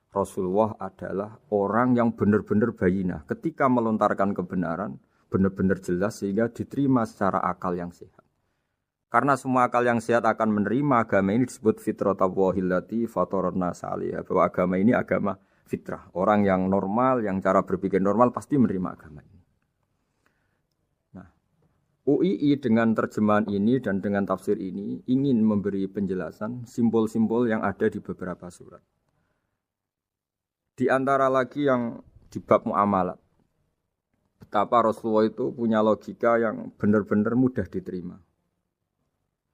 [SPEAKER 1] Rasulullah adalah orang yang benar-benar bayinah. Ketika melontarkan kebenaran, benar-benar jelas sehingga diterima secara akal yang sehat. Karena semua akal yang sehat akan menerima agama ini disebut fitratallahi fatarna salihah. Bahwa agama ini agama fitrah. Orang yang normal, yang cara berpikir normal pasti menerima agama ini. Nah, UII dengan terjemahan ini dan dengan tafsir ini ingin memberi penjelasan simbol-simbol yang ada di beberapa surat. Di antara lagi yang di bab muamalat. Betapa Rasulullah itu punya logika yang benar-benar mudah diterima.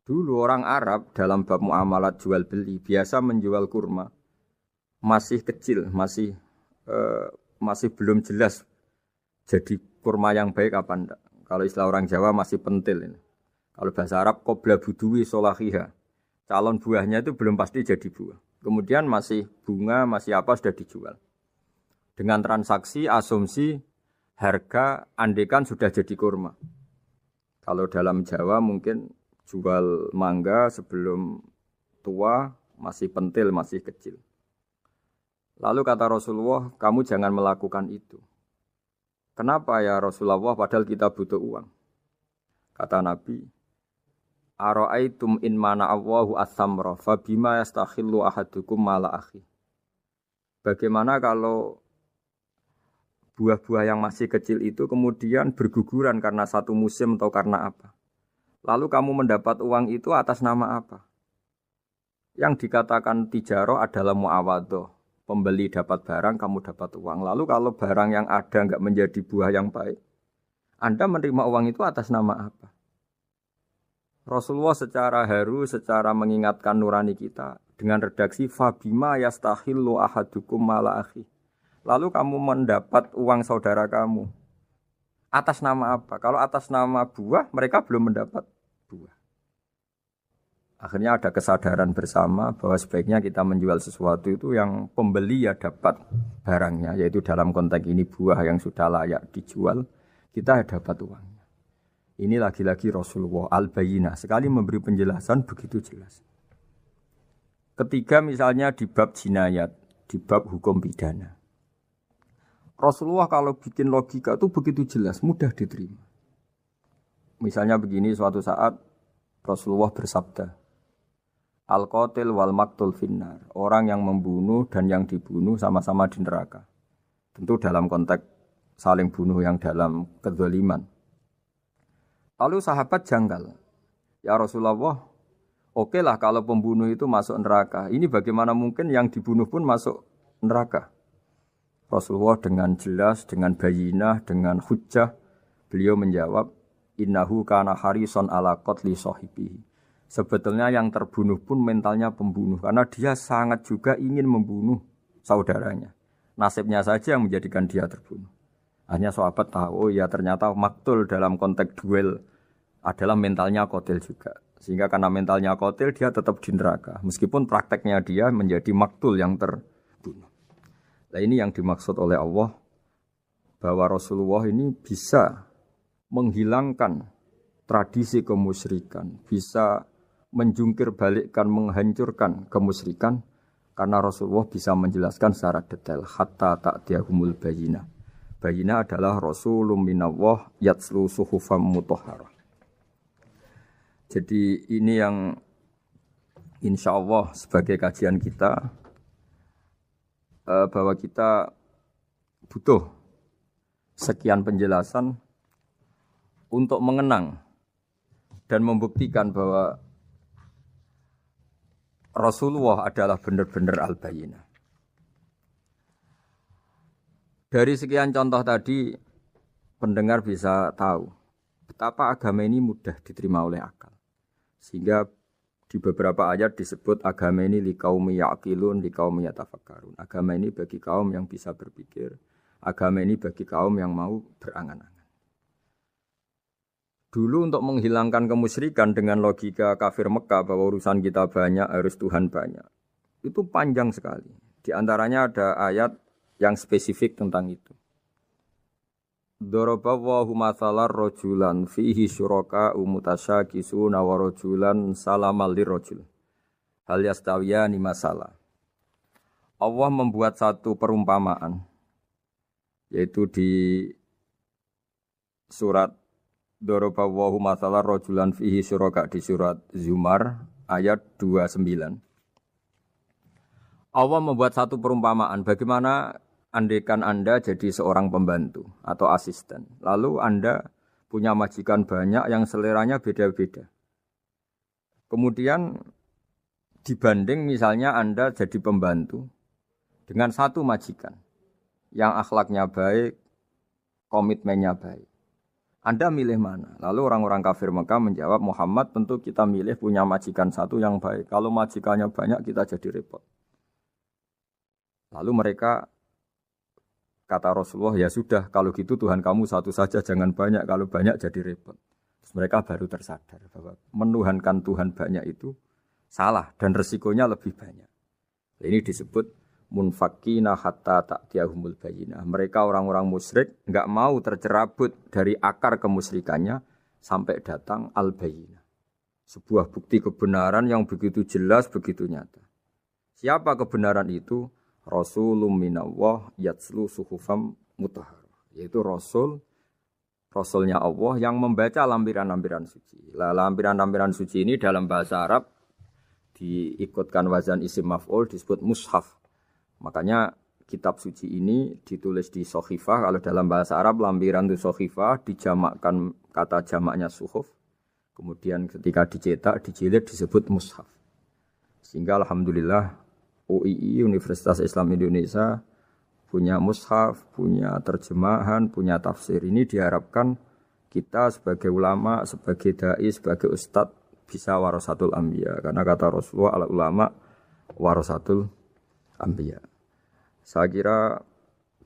[SPEAKER 1] Dulu orang Arab dalam bab muamalat jual beli biasa menjual kurma masih kecil, masih belum jelas jadi kurma yang baik apa enggak. Kalau istilah orang Jawa masih pentil ini. Kalau bahasa Arab qobla buduwi solahiha. Calon buahnya itu belum pasti jadi buah. Kemudian masih bunga, masih apa sudah dijual. Dengan transaksi asumsi harga andekan sudah jadi kurma. Kalau dalam Jawa mungkin jual mangga sebelum tua, masih pentil, masih kecil. Lalu kata Rasulullah, kamu jangan melakukan itu. Kenapa ya Rasulullah, padahal kita butuh uang? Kata Nabi, Ara'aitum in mana Allahu as-samra, fabima yastakhillu ahadukum mala akhi. Bagaimana kalau buah-buah yang masih kecil itu kemudian berguguran karena satu musim atau karena apa? Lalu kamu mendapat uang itu atas nama apa? Yang dikatakan tijaro adalah muawadhah. Pembeli dapat barang, kamu dapat uang. Lalu kalau barang yang ada enggak menjadi buah yang baik, Anda menerima uang itu atas nama apa? Rasulullah secara haru, secara mengingatkan nurani kita dengan redaksi fabima yastahillu ahadukum mala akhi. Lalu kamu mendapat uang saudara kamu atas nama apa? Kalau atas nama buah, mereka belum mendapat buah. Akhirnya ada kesadaran bersama bahwa sebaiknya kita menjual sesuatu itu yang pembeli ya dapat barangnya, yaitu dalam konteks ini buah yang sudah layak dijual, kita dapat uangnya. Ini lagi-lagi Rasulullah al-Bayyinah, sekali memberi penjelasan begitu jelas. Ketiga misalnya di bab jinayat, di bab hukum pidana. Rasulullah kalau bikin logika itu begitu jelas, mudah diterima. Misalnya begini, suatu saat Rasulullah bersabda, Al-qatil wal maktul finnar. Orang yang membunuh dan yang dibunuh sama-sama di neraka. Tentu dalam konteks saling bunuh yang dalam kezaliman. Lalu sahabat janggal. Ya Rasulullah, oke lah kalau pembunuh itu masuk neraka. Ini bagaimana mungkin yang dibunuh pun masuk neraka? Rasulullah dengan jelas, dengan bayinah, dengan hujjah, beliau menjawab, Innahu kana harison ala qatli sahibihi. Sebetulnya yang terbunuh pun mentalnya pembunuh. Karena dia sangat juga ingin membunuh saudaranya. Nasibnya saja yang menjadikan dia terbunuh. Hanya sahabat tahu, ya ternyata maktul dalam konteks duel adalah mentalnya qatil juga. Sehingga karena mentalnya qatil, dia tetap di neraka. Meskipun prakteknya dia menjadi maktul yang terbunuh. Nah ini yang dimaksud oleh Allah. Bahwa Rasulullah ini bisa menghilangkan tradisi kemusyrikan. Bisa menjungkir balikkan, menghancurkan kemusyrikan karena Rasulullah bisa menjelaskan secara detail hatta ta'tiyahumul bayyinah. Bayyinah adalah Rasulun minallah yatslu suhufam mutahharah. Jadi ini yang insyaallah sebagai kajian kita bahwa kita butuh sekian penjelasan untuk mengenang dan membuktikan bahwa Rasulullah adalah benar-benar al-bayyinah. Dari sekian contoh tadi, pendengar bisa tahu betapa agama ini mudah diterima oleh akal. Sehingga di beberapa ayat disebut agama ini liqaumi ya'qilun, liqaumi yatafakkarun. Agama ini bagi kaum yang bisa berpikir, agama ini bagi kaum yang mau berangan-angan. Dulu untuk menghilangkan kemusyrikan dengan logika kafir Mekah bahwa urusan kita banyak, harus Tuhan banyak. Itu panjang sekali. Di antaranya ada ayat yang spesifik tentang itu. Daraballahu mathalan rajulan fihi syuraka mutasyakisuna wa rajulan salamal lirrajul. Hal yastawiyani masalah. Allah membuat satu perumpamaan yaitu di surat Daraballahu mathalan rajulan fihi syuraka di surat Zumar ayat 29. Allah membuat satu perumpamaan bagaimana andaikan Anda jadi seorang pembantu atau asisten. Lalu Anda punya majikan banyak yang seleranya beda-beda. Kemudian dibanding misalnya Anda jadi pembantu dengan satu majikan yang akhlaknya baik, komitmennya baik. Anda milih mana? Lalu orang-orang kafir Mekah menjawab, Muhammad tentu kita milih punya majikan satu yang baik. Kalau majikannya banyak kita jadi repot. Lalu mereka kata Rasulullah, ya sudah kalau gitu Tuhan kamu satu saja jangan banyak. Kalau banyak jadi repot. Terus mereka baru tersadar bahwa menuhankan Tuhan banyak itu salah dan resikonya lebih banyak. Ini disebut munfakina hatta ta'tiyahumul bayyinah. Mereka orang-orang musyrik enggak mau tercerabut dari akar kemusyrikannya sampai datang al-bayyinah. Sebuah bukti kebenaran yang begitu jelas, begitu nyata. Siapa kebenaran itu? Rasulun minallah yatslu suhufam mutahharah. Yaitu Rasulnya Allah yang membaca lampiran-lampiran suci. Lampiran-lampiran suci ini dalam bahasa Arab diikutkan wazan isim maf'ul disebut mushaf. Makanya kitab suci ini ditulis di sohifah. Kalau dalam bahasa Arab lampiran itu sohifah, dijamakkan kata jamaknya suhuf. Kemudian ketika dicetak, dijilid disebut mushaf. Sehingga alhamdulillah UII Universitas Islam Indonesia punya mushaf, punya terjemahan, punya tafsir. Ini diharapkan kita sebagai ulama, sebagai dai, sebagai ustadz bisa warasatul anbiya. Karena kata Rasulullah al ulama warasatul anbiya. Saya kira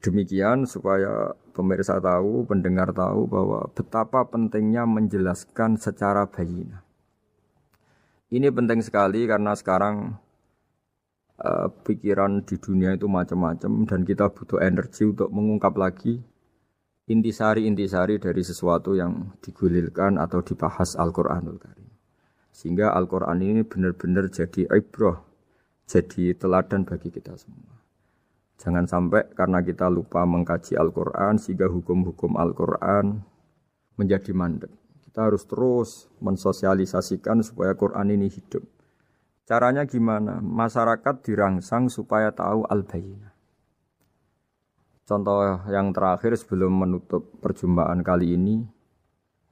[SPEAKER 1] demikian supaya pemirsa tahu, pendengar tahu bahwa betapa pentingnya menjelaskan secara bayyinah. Ini penting sekali karena sekarang pikiran di dunia itu macam-macam dan kita butuh energi untuk mengungkap lagi intisari-intisari dari sesuatu yang digulirkan atau dibahas Al-Qur'anul Karim. Sehingga Al-Qur'an ini benar-benar jadi ibrah, jadi teladan bagi kita semua. Jangan sampai karena kita lupa mengkaji Al-Qur'an sehingga hukum-hukum Al-Qur'an menjadi mandek. Kita harus terus mensosialisasikan supaya Quran ini hidup. Caranya gimana? Masyarakat dirangsang supaya tahu al-bayyinah. Contoh yang terakhir sebelum menutup perjumpaan kali ini,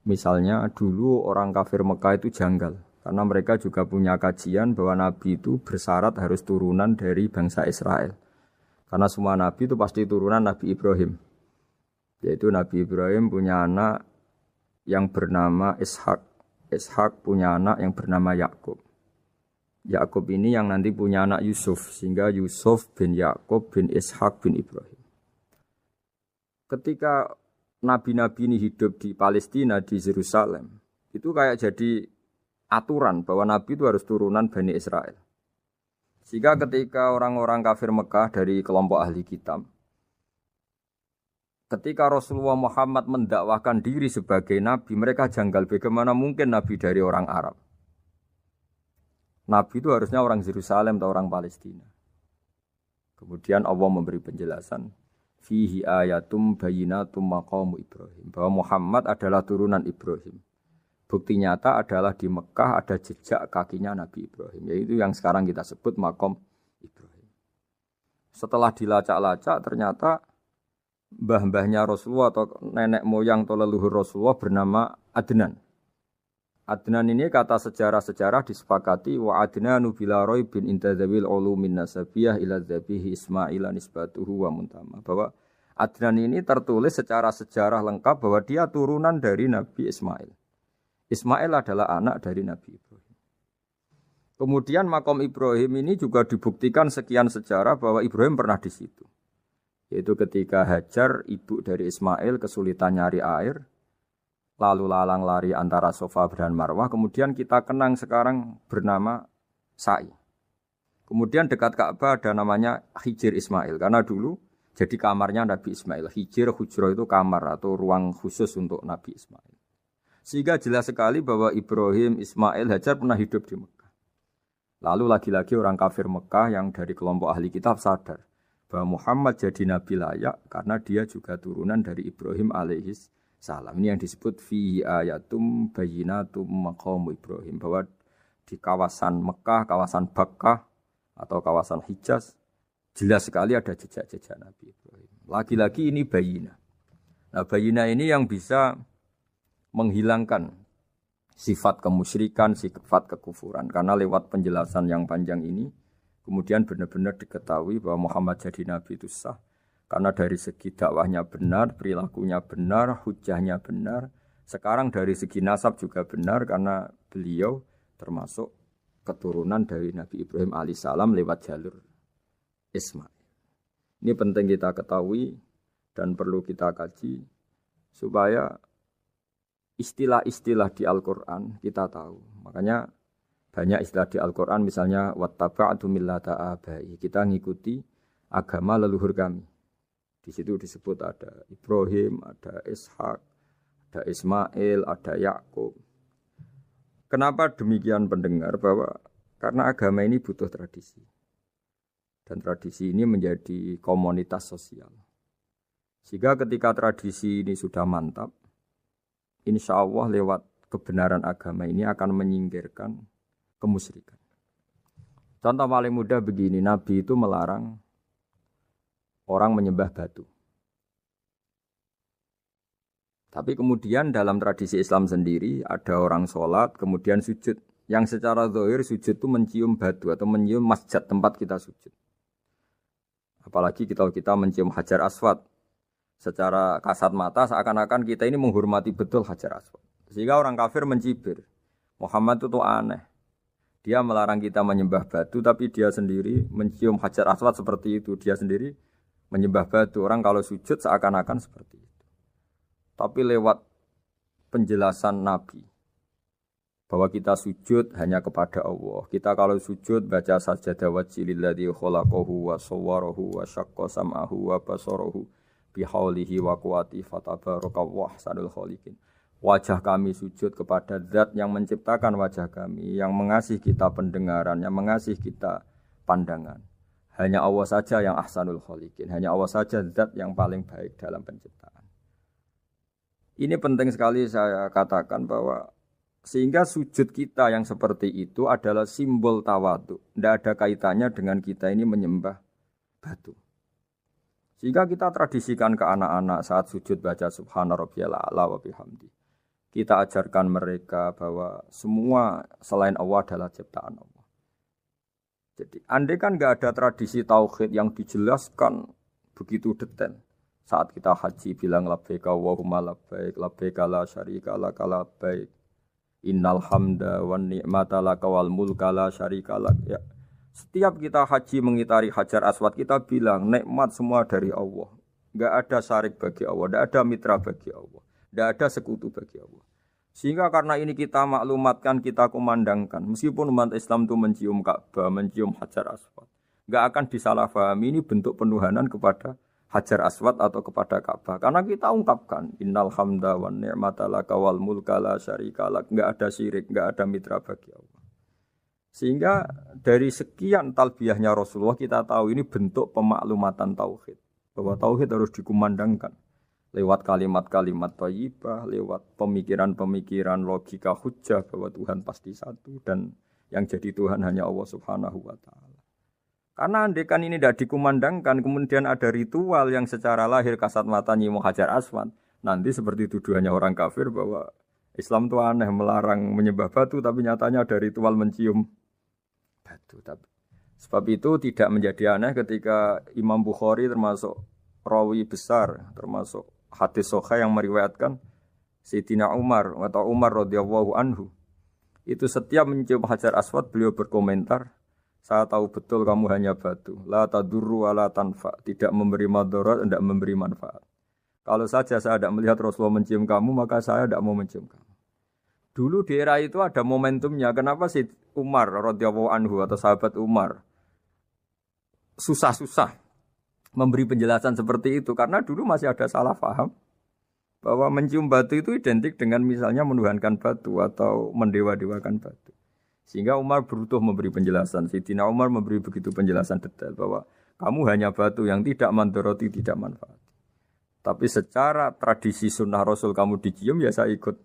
[SPEAKER 1] misalnya dulu orang kafir Mekah itu janggal. Karena mereka juga punya kajian bahwa Nabi itu bersyarat harus turunan dari bangsa Israel. Karena semua Nabi itu pasti turunan Nabi Ibrahim. Yaitu Nabi Ibrahim punya anak yang bernama Ishak. Ishak punya anak yang bernama Yakub. Yakub ini yang nanti punya anak Yusuf. Sehingga Yusuf bin Yakub bin Ishak bin Ibrahim. Ketika nabi-nabi ini hidup di Palestina, di Yerusalem, itu kayak jadi aturan bahwa nabi itu harus turunan Bani Israel. Sehingga ketika orang-orang kafir Mekah dari kelompok ahli kitab, ketika Rasulullah Muhammad mendakwahkan diri sebagai nabi, mereka janggal bagaimana mungkin nabi dari orang Arab. Nabi itu harusnya orang Yerusalem atau orang Palestina. Kemudian Allah memberi penjelasan, fihi ayatum bayyinatum maqamu Ibrahim, bahwa Muhammad adalah turunan Ibrahim. Bukti nyata adalah di Mekah ada jejak kakinya Nabi Ibrahim, yaitu yang sekarang kita sebut maqam Ibrahim. Setelah dilacak-lacak ternyata mbah-mbahnya Rasulullah atau nenek moyang atau leluhur Rasulullah bernama Adnan. Adnan ini kata sejarah-sejarah disepakati wa Adnanu bila raibin intadzawil ulumin nasabiyah ila dzabihi Ismaila nisbatuhu wa muntama. Bahwa Adnan ini tertulis secara sejarah lengkap bahwa dia turunan dari Nabi Ismail. Ismail adalah anak dari Nabi Ibrahim. Kemudian makom Ibrahim ini juga dibuktikan sekian sejarah bahwa Ibrahim pernah di situ. Yaitu ketika Hajar, ibu dari Ismail, kesulitan nyari air, lalu lalang lari antara Safa dan Marwah. Kemudian kita kenang sekarang bernama Sa'i. Kemudian dekat Ka'bah ada namanya Hijir Ismail. Karena dulu jadi kamarnya Nabi Ismail. Hijir, hujrah itu kamar atau ruang khusus untuk Nabi Ismail. Sehingga jelas sekali bahwa Ibrahim, Ismail, Hajar pernah hidup di Mekah. Lalu lagi-lagi orang kafir Mekah yang dari kelompok ahli kitab sadar bahwa Muhammad jadi nabi layak karena dia juga turunan dari Ibrahim alaihis salam. Ini yang disebut fi ayatum bayyinatum maqamu Ibrahim, bahwa di kawasan Mekah, kawasan Bakkah atau kawasan Hijaz jelas sekali ada jejak-jejak Nabi Ibrahim. Lagi-lagi ini bayyinah. Nah, bayyinah ini yang bisa menghilangkan sifat kemusyrikan, sifat kekufuran. Karena lewat penjelasan yang panjang ini kemudian benar-benar diketahui bahwa Muhammad jadi nabi itu sah. Karena dari segi dakwahnya benar, perilakunya benar, hujahnya benar. Sekarang dari segi nasab juga benar karena beliau termasuk keturunan dari Nabi Ibrahim alaihissalam lewat jalur Ismail. Ini penting kita ketahui dan perlu kita kaji supaya istilah-istilah di Al-Quran kita tahu. Makanya banyak istilah di Al-Quran misalnya wattaba'tu millata abai. Kita ngikuti agama leluhur kami. Di situ disebut ada Ibrahim, ada Ishak, ada Ismail, ada Yakub. Kenapa demikian pendengar? Bahwa karena agama ini butuh tradisi. Dan tradisi ini menjadi komunitas sosial. Sehingga ketika tradisi ini sudah mantap, insya Allah lewat kebenaran agama ini akan menyingkirkan kemusyrikan. Contoh paling mudah begini, Nabi itu melarang orang menyembah batu. Tapi kemudian dalam tradisi Islam sendiri ada orang sholat kemudian sujud. Yang secara zahir sujud itu mencium batu atau mencium masjid tempat kita sujud. Apalagi kita mencium Hajar Aswad. Secara kasat mata seakan-akan kita ini menghormati betul Hajar Aswad. Sehingga orang kafir mencibir. Muhammad itu aneh. Dia melarang kita menyembah batu tapi dia sendiri mencium Hajar Aswad seperti itu. Dia sendiri menyembah batu. Orang kalau sujud seakan-akan seperti itu. Tapi lewat penjelasan Nabi Bahwa kita sujud hanya kepada Allah. Kita kalau sujud baca sajadah wajhililladzi khalaqahu wa sawwarahu wa syaqqa sam'ahu wa basarahu bihaulihi wa quwwati fatabarakallahu ahsanul khaliqin. Wajah kami sujud kepada zat yang menciptakan wajah kami, yang mengasihi kita pendengaran, yang mengasihi kita pandangan. Hanya Allah saja yang ahsanul khaliqin. Hanya Allah saja zat yang paling baik dalam penciptaan. Ini penting sekali saya katakan bahwa sehingga sujud kita yang seperti itu adalah simbol tawadhu. Tidak ada kaitannya dengan kita ini menyembah batu. Sehingga kita tradisikan ke anak-anak saat sujud baca subhana rabbiyal a'la wa bihamdi. Kita ajarkan mereka bahwa semua selain Allah adalah ciptaan Allah. Jadi andai kan nggak ada tradisi tauhid yang dijelaskan begitu detail. Saat kita haji bilang labbaik Allahumma labbaik, labbaik la syarika lak labbaik. Innal hamda wan ni'mata laka wal mulka la syarika lak. Ya. Setiap kita haji mengitari Hajar Aswad kita bilang nikmat semua dari Allah. Enggak ada syarik bagi Allah, enggak ada mitra bagi Allah, enggak ada sekutu bagi Allah. Sehingga karena ini kita maklumatkan, kita kumandangkan. Meskipun umat Islam itu mencium Ka'bah, mencium Hajar Aswad, enggak akan disalahpahami ini bentuk penuhanan kepada Hajar Aswad atau kepada Ka'bah. Karena kita ungkapkan innal hamda wan ni'mata laka wal mulka la syarika lak. Enggak ada syirik, enggak ada mitra bagi Allah. Sehingga dari sekian talbiyahnya Rasulullah kita tahu ini bentuk pemaklumatan tauhid. Bahwa tauhid harus dikumandangkan lewat kalimat-kalimat thayyibah, lewat pemikiran-pemikiran logika hujjah bahwa Tuhan pasti satu dan yang jadi Tuhan hanya Allah Subhanahu wa taala. Karena andekan ini tidak dikumandangkan, kemudian ada ritual yang secara lahir kasat mata nyium Hajar Aswad. Nanti seperti tuduhannya orang kafir bahwa Islam itu aneh, melarang menyembah batu, tapi nyatanya ada ritual mencium batu. Sebab itu tidak menjadi aneh ketika Imam Bukhari termasuk rawi besar, termasuk hadis sahih yang meriwayatkan Sayyidina Umar atau Umar radhiyallahu anhu. Itu setiap mencium Hajar Aswad beliau berkomentar, saya tahu betul kamu hanya batu. La tadurru wa la tanfa. Tidak memberi madarat, tidak memberi manfaat. Kalau saja saya tidak melihat Rasulullah mencium kamu, maka saya tidak mau mencium kamu. Dulu di era itu ada momentumnya. Kenapa sih Umar radhiyallahu anhu atau sahabat Umar susah-susah memberi penjelasan seperti itu? Karena dulu masih ada salah paham bahwa mencium batu itu identik dengan misalnya menuhankan batu atau mendewa-dewakan batu. Sehingga Umar berutuh memberi penjelasan. Sayyidina Umar memberi begitu penjelasan detail bahwa kamu hanya batu yang tidak mandoroti, tidak manfaat. Tapi secara tradisi sunnah Rasul kamu dicium, ya saya ikut.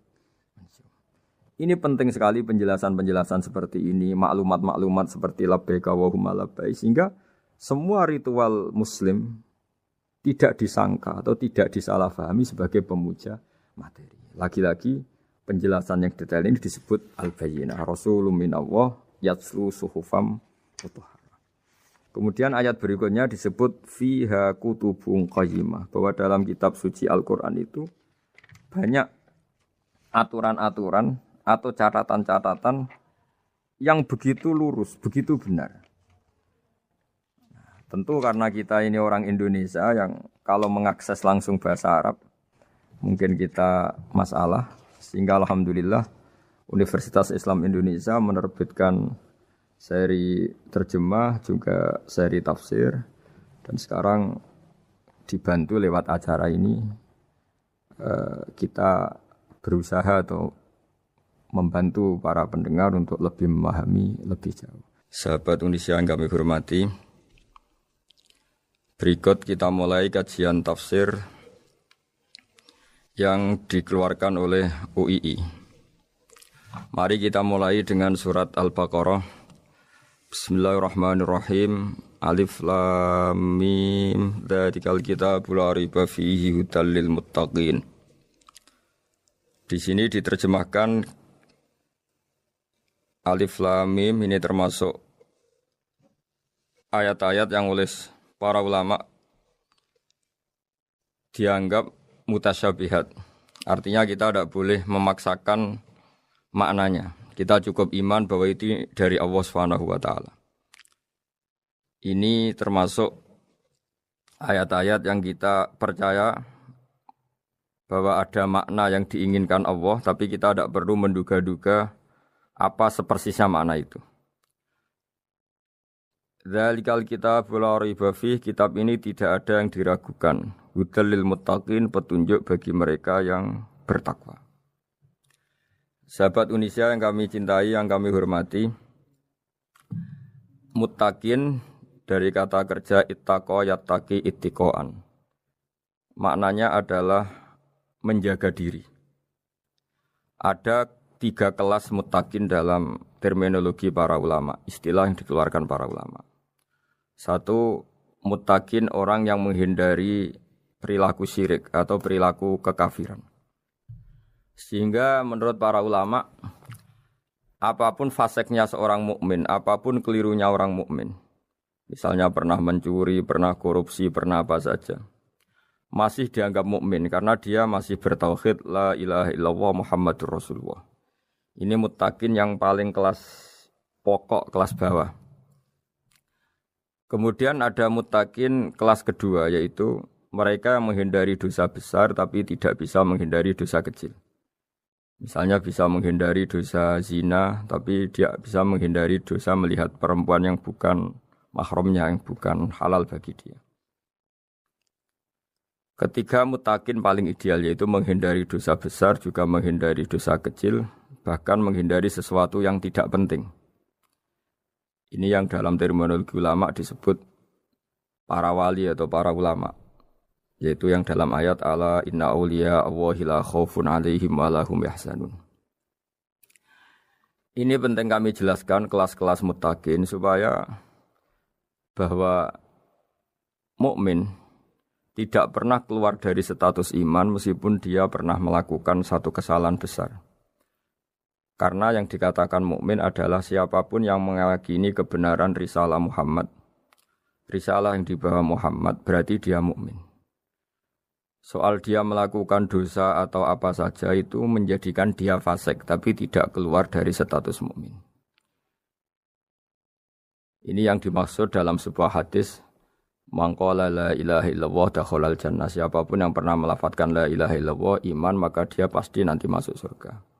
[SPEAKER 1] Ini penting sekali penjelasan-penjelasan seperti ini, maklumat-maklumat seperti labbaik Allahumma labbaik, sehingga semua ritual Muslim tidak disangka atau tidak disalahpahami sebagai pemuja materi. Lagi-lagi penjelasan yang detail ini disebut al-bayyinah. Rasulun minallah yatslu suhufam mutahharah. Kemudian ayat berikutnya disebut fiha kutubun qayyimah, bahwa dalam kitab suci Al-Qur'an itu banyak aturan-aturan atau catatan-catatan yang begitu lurus, begitu benar. Tentu karena kita ini orang Indonesia yang kalau mengakses langsung bahasa Arab mungkin kita masalah. Sehingga alhamdulillah Universitas Islam Indonesia menerbitkan seri terjemah juga seri tafsir, dan sekarang dibantu lewat acara ini kita berusaha atau membantu para pendengar untuk lebih memahami lebih jauh. Sahabat Indonesia yang kami hormati, berikut kita mulai kajian tafsir yang dikeluarkan oleh UII. Mari kita mulai dengan surat Al-Baqarah. Bismillahirrahmanirrahim. Alif Lam Mim. Dzalikal kitabul la raiba fihi hudal lil muttaqin. Di sini diterjemahkan Alif Lam Mim ini termasuk ayat-ayat yang oleh para ulama dianggap mutasyabihat. Artinya kita tidak boleh memaksakan maknanya. Kita cukup iman bahwa itu dari Allah Subhanahu wa taala. Ini termasuk ayat-ayat yang kita percaya bahwa ada makna yang diinginkan Allah, tapi kita tidak perlu menduga-duga Apa sepersisnya makna itu? Dzalikal kitab la raiba fih, kitab ini tidak ada yang diragukan. Hudal lil muttaqin, petunjuk bagi mereka yang bertakwa. Sahabat Indonesia yang kami cintai, yang kami hormati, muttaqin dari kata kerja ittaqa yattaqi ittiqaan. Maknanya adalah menjaga diri. Ada 3 kelas muttaqin dalam terminologi para ulama, istilah yang dikeluarkan para ulama. 1, muttaqin orang yang menghindari perilaku syirik atau perilaku kekafiran. Sehingga menurut para ulama, apapun faseknya seorang mukmin, apapun kelirunya orang mukmin, misalnya pernah mencuri, pernah korupsi, pernah apa saja, masih dianggap mukmin karena dia masih bertauhid la ilaha illallah Muhammadur Rasulullah. Ini muttaqin yang paling kelas pokok, kelas bawah. Kemudian ada muttaqin kelas kedua, yaitu mereka menghindari dosa besar tapi tidak bisa menghindari dosa kecil. Misalnya bisa menghindari dosa zina, tapi dia bisa menghindari dosa melihat perempuan yang bukan mahramnya, yang bukan halal bagi dia. Ketiga muttaqin paling ideal, yaitu menghindari dosa besar, juga menghindari dosa kecil, bahkan menghindari sesuatu yang tidak penting. Ini yang dalam terminologi ulama disebut para wali atau para ulama, yaitu yang dalam ayat ala inna awliya Allahi la khaufun alaihim wa lahum yahzanun. Ini penting kami jelaskan kelas-kelas muttaqin supaya bahwa mukmin tidak pernah keluar dari status iman meskipun dia pernah melakukan satu kesalahan besar. Karena yang dikatakan mukmin adalah siapapun yang meyakini kebenaran risalah Muhammad, risalah yang dibawa Muhammad, berarti dia mukmin. Soal dia melakukan dosa atau apa saja itu menjadikan dia fasik, tapi tidak keluar dari status mukmin. Ini yang dimaksud dalam sebuah hadis, man qala la ilaha illallah dakhalal jannah. Siapapun yang pernah melafadzkan la ilaha illallah iman, maka dia pasti nanti masuk surga.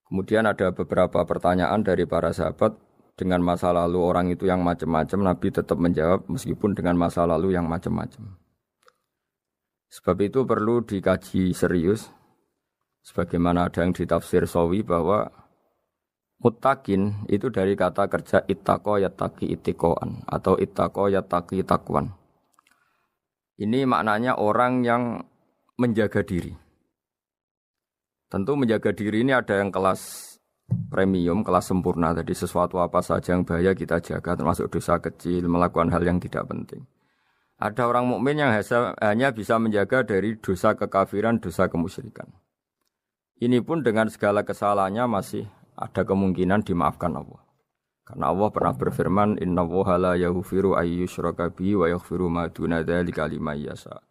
[SPEAKER 1] Kemudian ada beberapa pertanyaan dari para sahabat dengan masa lalu orang itu yang macam-macam, Nabi tetap menjawab meskipun dengan masa lalu yang macam-macam. Sebab itu perlu dikaji serius, sebagaimana ada yang ditafsir Sawi bahwa muttaqin itu dari kata kerja ittaqa yattaqi ittiqaan atau ittaqa yattaqi taqwan. Ini maknanya orang yang menjaga diri. Tentu menjaga diri ini ada yang kelas premium, kelas sempurna. Jadi sesuatu apa saja yang bahaya kita jaga, termasuk dosa kecil, melakukan hal yang tidak penting. Ada orang mukmin yang hanya bisa menjaga dari dosa kekafiran, dosa kemusyrikan. Ini pun dengan segala kesalahannya masih ada kemungkinan dimaafkan Allah. Karena Allah pernah berfirman, innallaha la yaghfiru ayyushraka bihi wa yaghfiru ma duna dzalika liman yasha.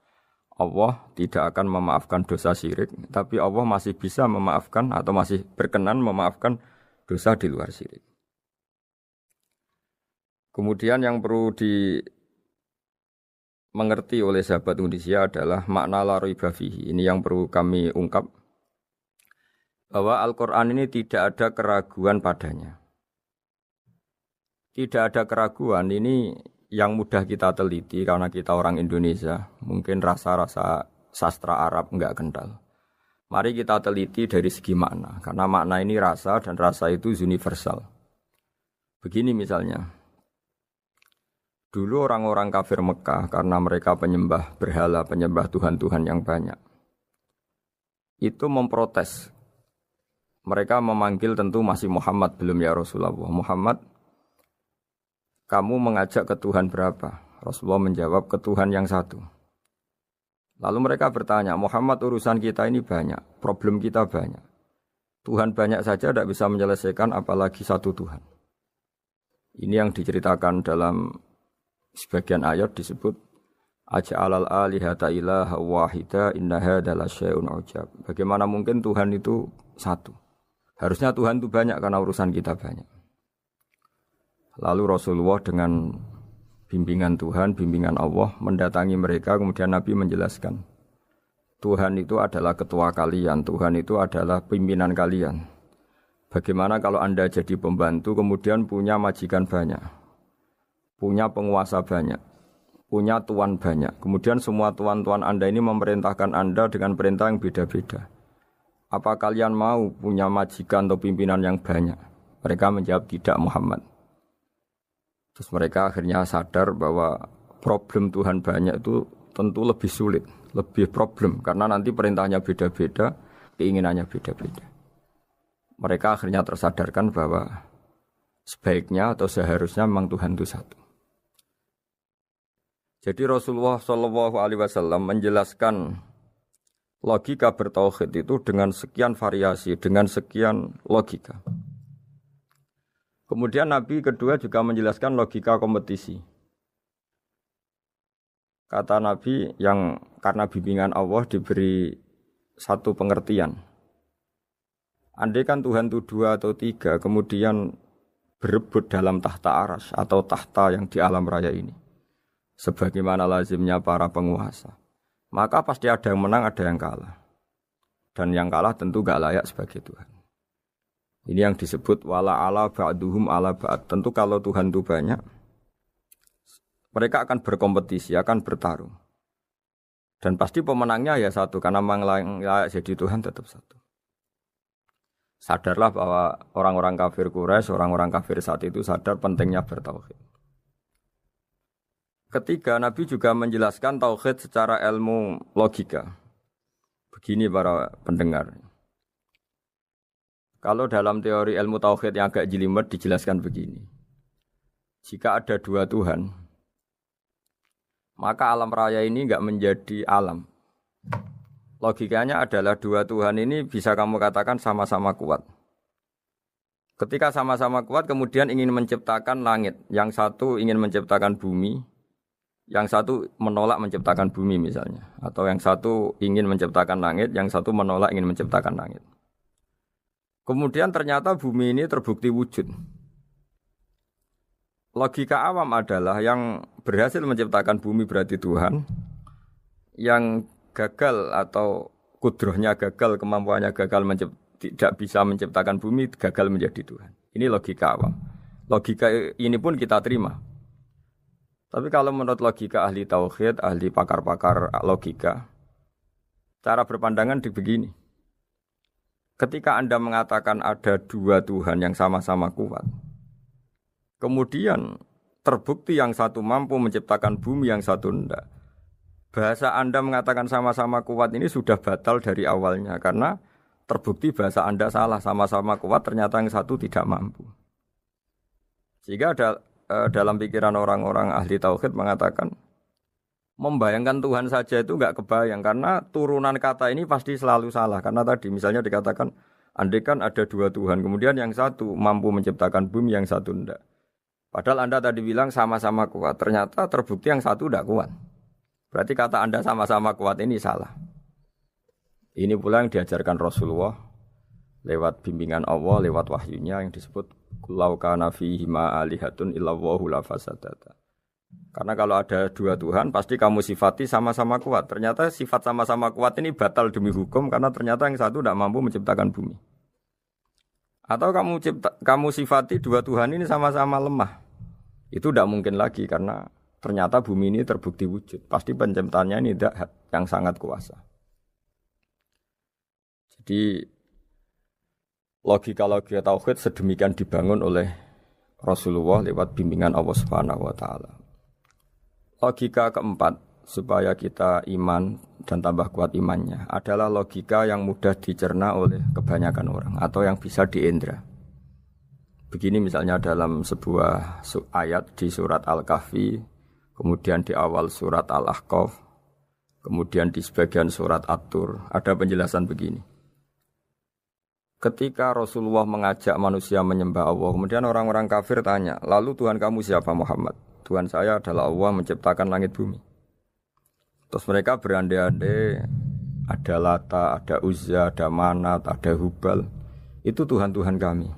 [SPEAKER 1] Allah tidak akan memaafkan dosa syirik, tapi Allah masih bisa memaafkan atau masih berkenan memaafkan dosa di luar syirik. Kemudian yang perlu dimengerti oleh sahabat Indonesia adalah makna la raiba fihi. Ini yang perlu kami ungkap, bahwa Al-Quran ini tidak ada keraguan padanya. Tidak ada keraguan, ini yang mudah kita teliti karena kita orang Indonesia, mungkin rasa-rasa sastra Arab enggak kental. Mari kita teliti dari segi makna, karena makna ini rasa dan rasa itu universal. Begini misalnya, dulu orang-orang kafir Mekah karena mereka penyembah berhala, penyembah Tuhan-Tuhan yang banyak, itu memprotes. Mereka memanggil tentu masih Muhammad, belum ya Rasulullah. Muhammad, kamu mengajak ke Tuhan berapa? Rasulullah menjawab, ke Tuhan yang satu. Lalu mereka bertanya, Muhammad urusan kita ini banyak, problem kita banyak. Tuhan banyak saja tidak bisa menyelesaikan, apalagi satu Tuhan. Ini yang diceritakan dalam sebagian ayat disebut, Aja'alal alihata ilaha wahida inna hadza lasyai'un ujab. Bagaimana mungkin Tuhan itu satu? Harusnya Tuhan itu banyak karena urusan kita banyak. Lalu Rasulullah dengan bimbingan Tuhan, bimbingan Allah mendatangi mereka, kemudian Nabi menjelaskan, Tuhan itu adalah ketua kalian, Tuhan itu adalah pimpinan kalian. Bagaimana kalau Anda jadi pembantu kemudian punya majikan banyak, punya penguasa banyak, punya tuan banyak. Kemudian semua tuan-tuan Anda ini memerintahkan Anda dengan perintah yang beda-beda. Apa kalian mau punya majikan atau pimpinan yang banyak? Mereka menjawab tidak, Muhammad. Terus mereka akhirnya sadar bahwa problem Tuhan banyak itu tentu lebih sulit, lebih problem. Karena nanti perintahnya beda-beda, keinginannya beda-beda. Mereka akhirnya tersadarkan bahwa sebaiknya atau seharusnya memang Tuhan itu satu. Jadi Rasulullah SAW menjelaskan logika bertauhid itu dengan sekian variasi, dengan sekian logika. Kemudian Nabi kedua juga menjelaskan logika kompetisi. Kata Nabi yang karena bimbingan Allah diberi satu pengertian. Andai kan Tuhan itu 2 atau 3, kemudian berebut dalam tahta aras atau tahta yang di alam raya ini. Sebagaimana lazimnya para penguasa. Maka pasti ada yang menang, ada yang kalah. Dan yang kalah tentu gak layak sebagai Tuhan. Ini yang disebut wala ala ba'duhum ala ba'd. Tentu kalau Tuhan itu banyak, mereka akan berkompetisi, akan bertarung. Dan pasti pemenangnya ya satu, karena memang layak jadi Tuhan tetap satu. Sadarlah bahwa orang-orang kafir Quraisy, orang-orang kafir saat itu sadar pentingnya bertauhid. Ketiga, Nabi juga menjelaskan tauhid secara ilmu logika. Begini para pendengar. Kalau dalam teori ilmu tauhid yang agak jelimet dijelaskan begini. Jika ada 2 Tuhan, maka alam raya ini enggak menjadi alam. Logikanya adalah 2 Tuhan ini bisa kamu katakan sama-sama kuat. Ketika sama-sama kuat kemudian ingin menciptakan langit. Yang satu ingin menciptakan bumi, yang satu menolak menciptakan bumi misalnya. Atau yang satu ingin menciptakan langit, yang satu menolak ingin menciptakan langit. Kemudian ternyata bumi ini terbukti wujud. Logika awam adalah yang berhasil menciptakan bumi berarti Tuhan, yang gagal atau kudrohnya gagal, kemampuannya gagal tidak bisa menciptakan bumi, gagal menjadi Tuhan. Ini logika awam. Logika ini pun kita terima. Tapi kalau menurut logika ahli tauhid, ahli pakar-pakar logika, cara berpandangan begini. Ketika Anda mengatakan ada 2 Tuhan yang sama-sama kuat, kemudian terbukti yang satu mampu menciptakan bumi, yang satu tidak. Bahasa Anda mengatakan sama-sama kuat ini sudah batal dari awalnya, karena terbukti bahasa Anda salah, sama-sama kuat ternyata yang satu tidak mampu. Sehingga dalam pikiran orang-orang ahli tauhid mengatakan, membayangkan Tuhan saja itu enggak kebayang, karena turunan kata ini pasti selalu salah. Karena tadi misalnya dikatakan, andai kan ada 2 Tuhan, kemudian yang satu mampu menciptakan bumi, yang satu tidak. Padahal Anda tadi bilang sama-sama kuat, ternyata terbukti yang satu tidak kuat. Berarti kata Anda sama-sama kuat ini salah. Ini pula yang diajarkan Rasulullah lewat bimbingan Allah, lewat wahyunya yang disebut Lau kana fihi ma alihatun illallahu la fasadata. Karena kalau ada 2 Tuhan, pasti kamu sifati sama-sama kuat. Ternyata sifat sama-sama kuat ini batal demi hukum, karena ternyata yang satu tidak mampu menciptakan bumi. Atau kamu sifati 2 Tuhan ini sama-sama lemah. Itu tidak mungkin lagi, karena ternyata bumi ini terbukti wujud. Pasti penciptanya ini tidak yang sangat kuasa. Jadi logika-logika tauhid sedemikian dibangun oleh Rasulullah lewat bimbingan Allah Subhanahu wa taala. Logika keempat supaya kita iman dan tambah kuat imannya adalah logika yang mudah dicerna oleh kebanyakan orang atau yang bisa diindra. Begini misalnya dalam sebuah ayat di surat Al-Kahfi, kemudian di awal surat Al-Ahqaf, kemudian di sebagian surat At-Tur, ada penjelasan begini. Ketika Rasulullah mengajak manusia menyembah Allah, kemudian orang-orang kafir tanya, lalu Tuhan kamu siapa Muhammad? Tuhan saya adalah Allah menciptakan langit bumi. Terus mereka berandai-andai, ada Lata, ada Uzza, ada Manat, ada Hubal. Itu Tuhan-Tuhan kami.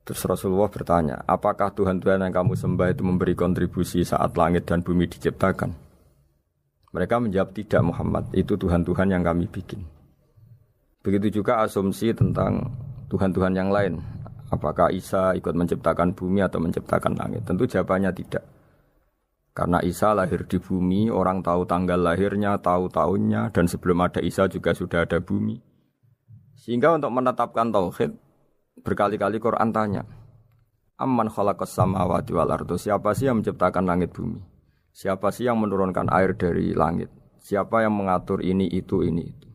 [SPEAKER 1] Terus Rasulullah bertanya, apakah Tuhan-Tuhan yang kamu sembah itu memberi kontribusi saat langit dan bumi diciptakan? Mereka menjawab, tidak Muhammad, itu Tuhan-Tuhan yang kami bikin. Begitu juga asumsi tentang Tuhan-Tuhan yang lain. Apakah Isa ikut menciptakan bumi atau menciptakan langit? Tentu jawabannya tidak. Karena Isa lahir di bumi, orang tahu tanggal lahirnya, tahu tahunnya, dan sebelum ada Isa juga sudah ada bumi. Sehingga untuk menetapkan tauhid, berkali-kali Quran tanya, Amman khalaqas samawati wal ardo, siapa sih yang menciptakan langit bumi? Siapa sih yang menurunkan air dari langit? Siapa yang mengatur ini, itu, ini, itu?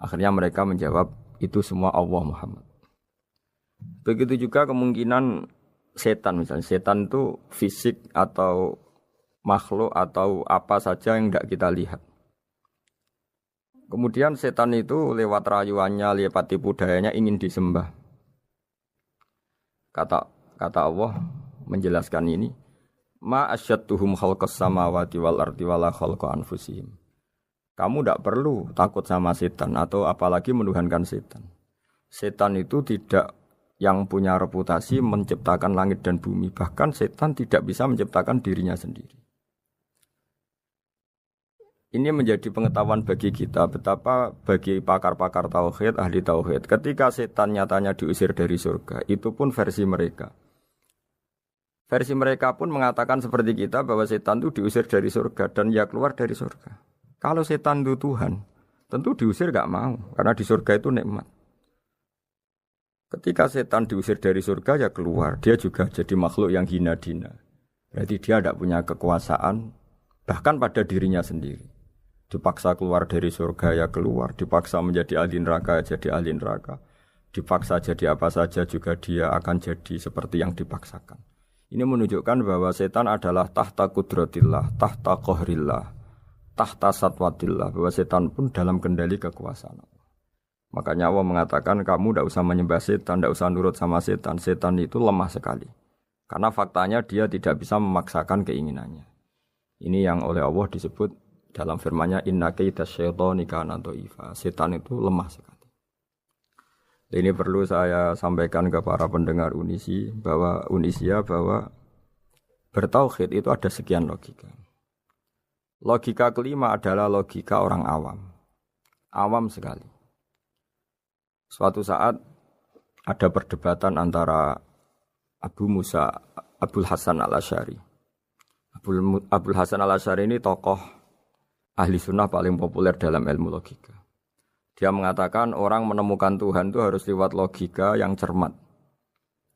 [SPEAKER 1] Akhirnya mereka menjawab, itu semua Allah Muhammad. Begitu juga kemungkinan setan, misalnya setan itu fisik atau makhluk atau apa saja yang tidak kita lihat. Kemudian setan itu lewat rayuannya, lewat tipu dayanya ingin disembah. Kata Allah menjelaskan ini, ma asyadduhum khalqas samawati wal ardi wala khalqa anfusihim. Kamu tidak perlu takut sama setan atau apalagi menuhankan setan. Setan itu tidak yang punya reputasi menciptakan langit dan bumi. Bahkan setan tidak bisa menciptakan dirinya sendiri. Ini menjadi pengetahuan bagi kita betapa bagi pakar-pakar tauhid, ahli tauhid, ketika setan nyatanya diusir dari surga, itu pun versi mereka. Versi mereka pun mengatakan seperti kita bahwa setan itu diusir dari surga dan ya keluar dari surga. Kalau setan itu Tuhan, tentu diusir gak mau karena di surga itu nikmat. Ketika setan diusir dari surga ya keluar, dia juga jadi makhluk yang hina-dina. Berarti dia tidak punya kekuasaan bahkan pada dirinya sendiri. Dipaksa keluar dari surga ya keluar, dipaksa menjadi ahli neraka ya jadi ahli neraka, dipaksa jadi apa saja juga dia akan jadi seperti yang dipaksakan. Ini menunjukkan bahwa setan adalah tahta kudratillah, tahta qahrillah, tahta satwatillah, bahwa setan pun dalam kendali kekuasaan Allah. Makanya Allah mengatakan kamu tidak usah menyembah setan, tidak usah nurut sama setan. Setan itu lemah sekali. Karena faktanya dia tidak bisa memaksakan keinginannya. Ini yang oleh Allah disebut dalam firman-Nya inna kaidas syaitani kana dhaifa. Setan itu lemah sekali. Ini perlu saya sampaikan ke para pendengar Unisia bahwa bertauhid itu ada sekian logika. Logika kelima adalah logika orang awam. Awam sekali. Suatu saat ada perdebatan antara Abul Hasan al-Asy'ari. Abul Hasan al-Asy'ari ini tokoh ahli sunnah paling populer dalam ilmu logika. Dia mengatakan orang menemukan Tuhan itu harus lewat logika yang cermat.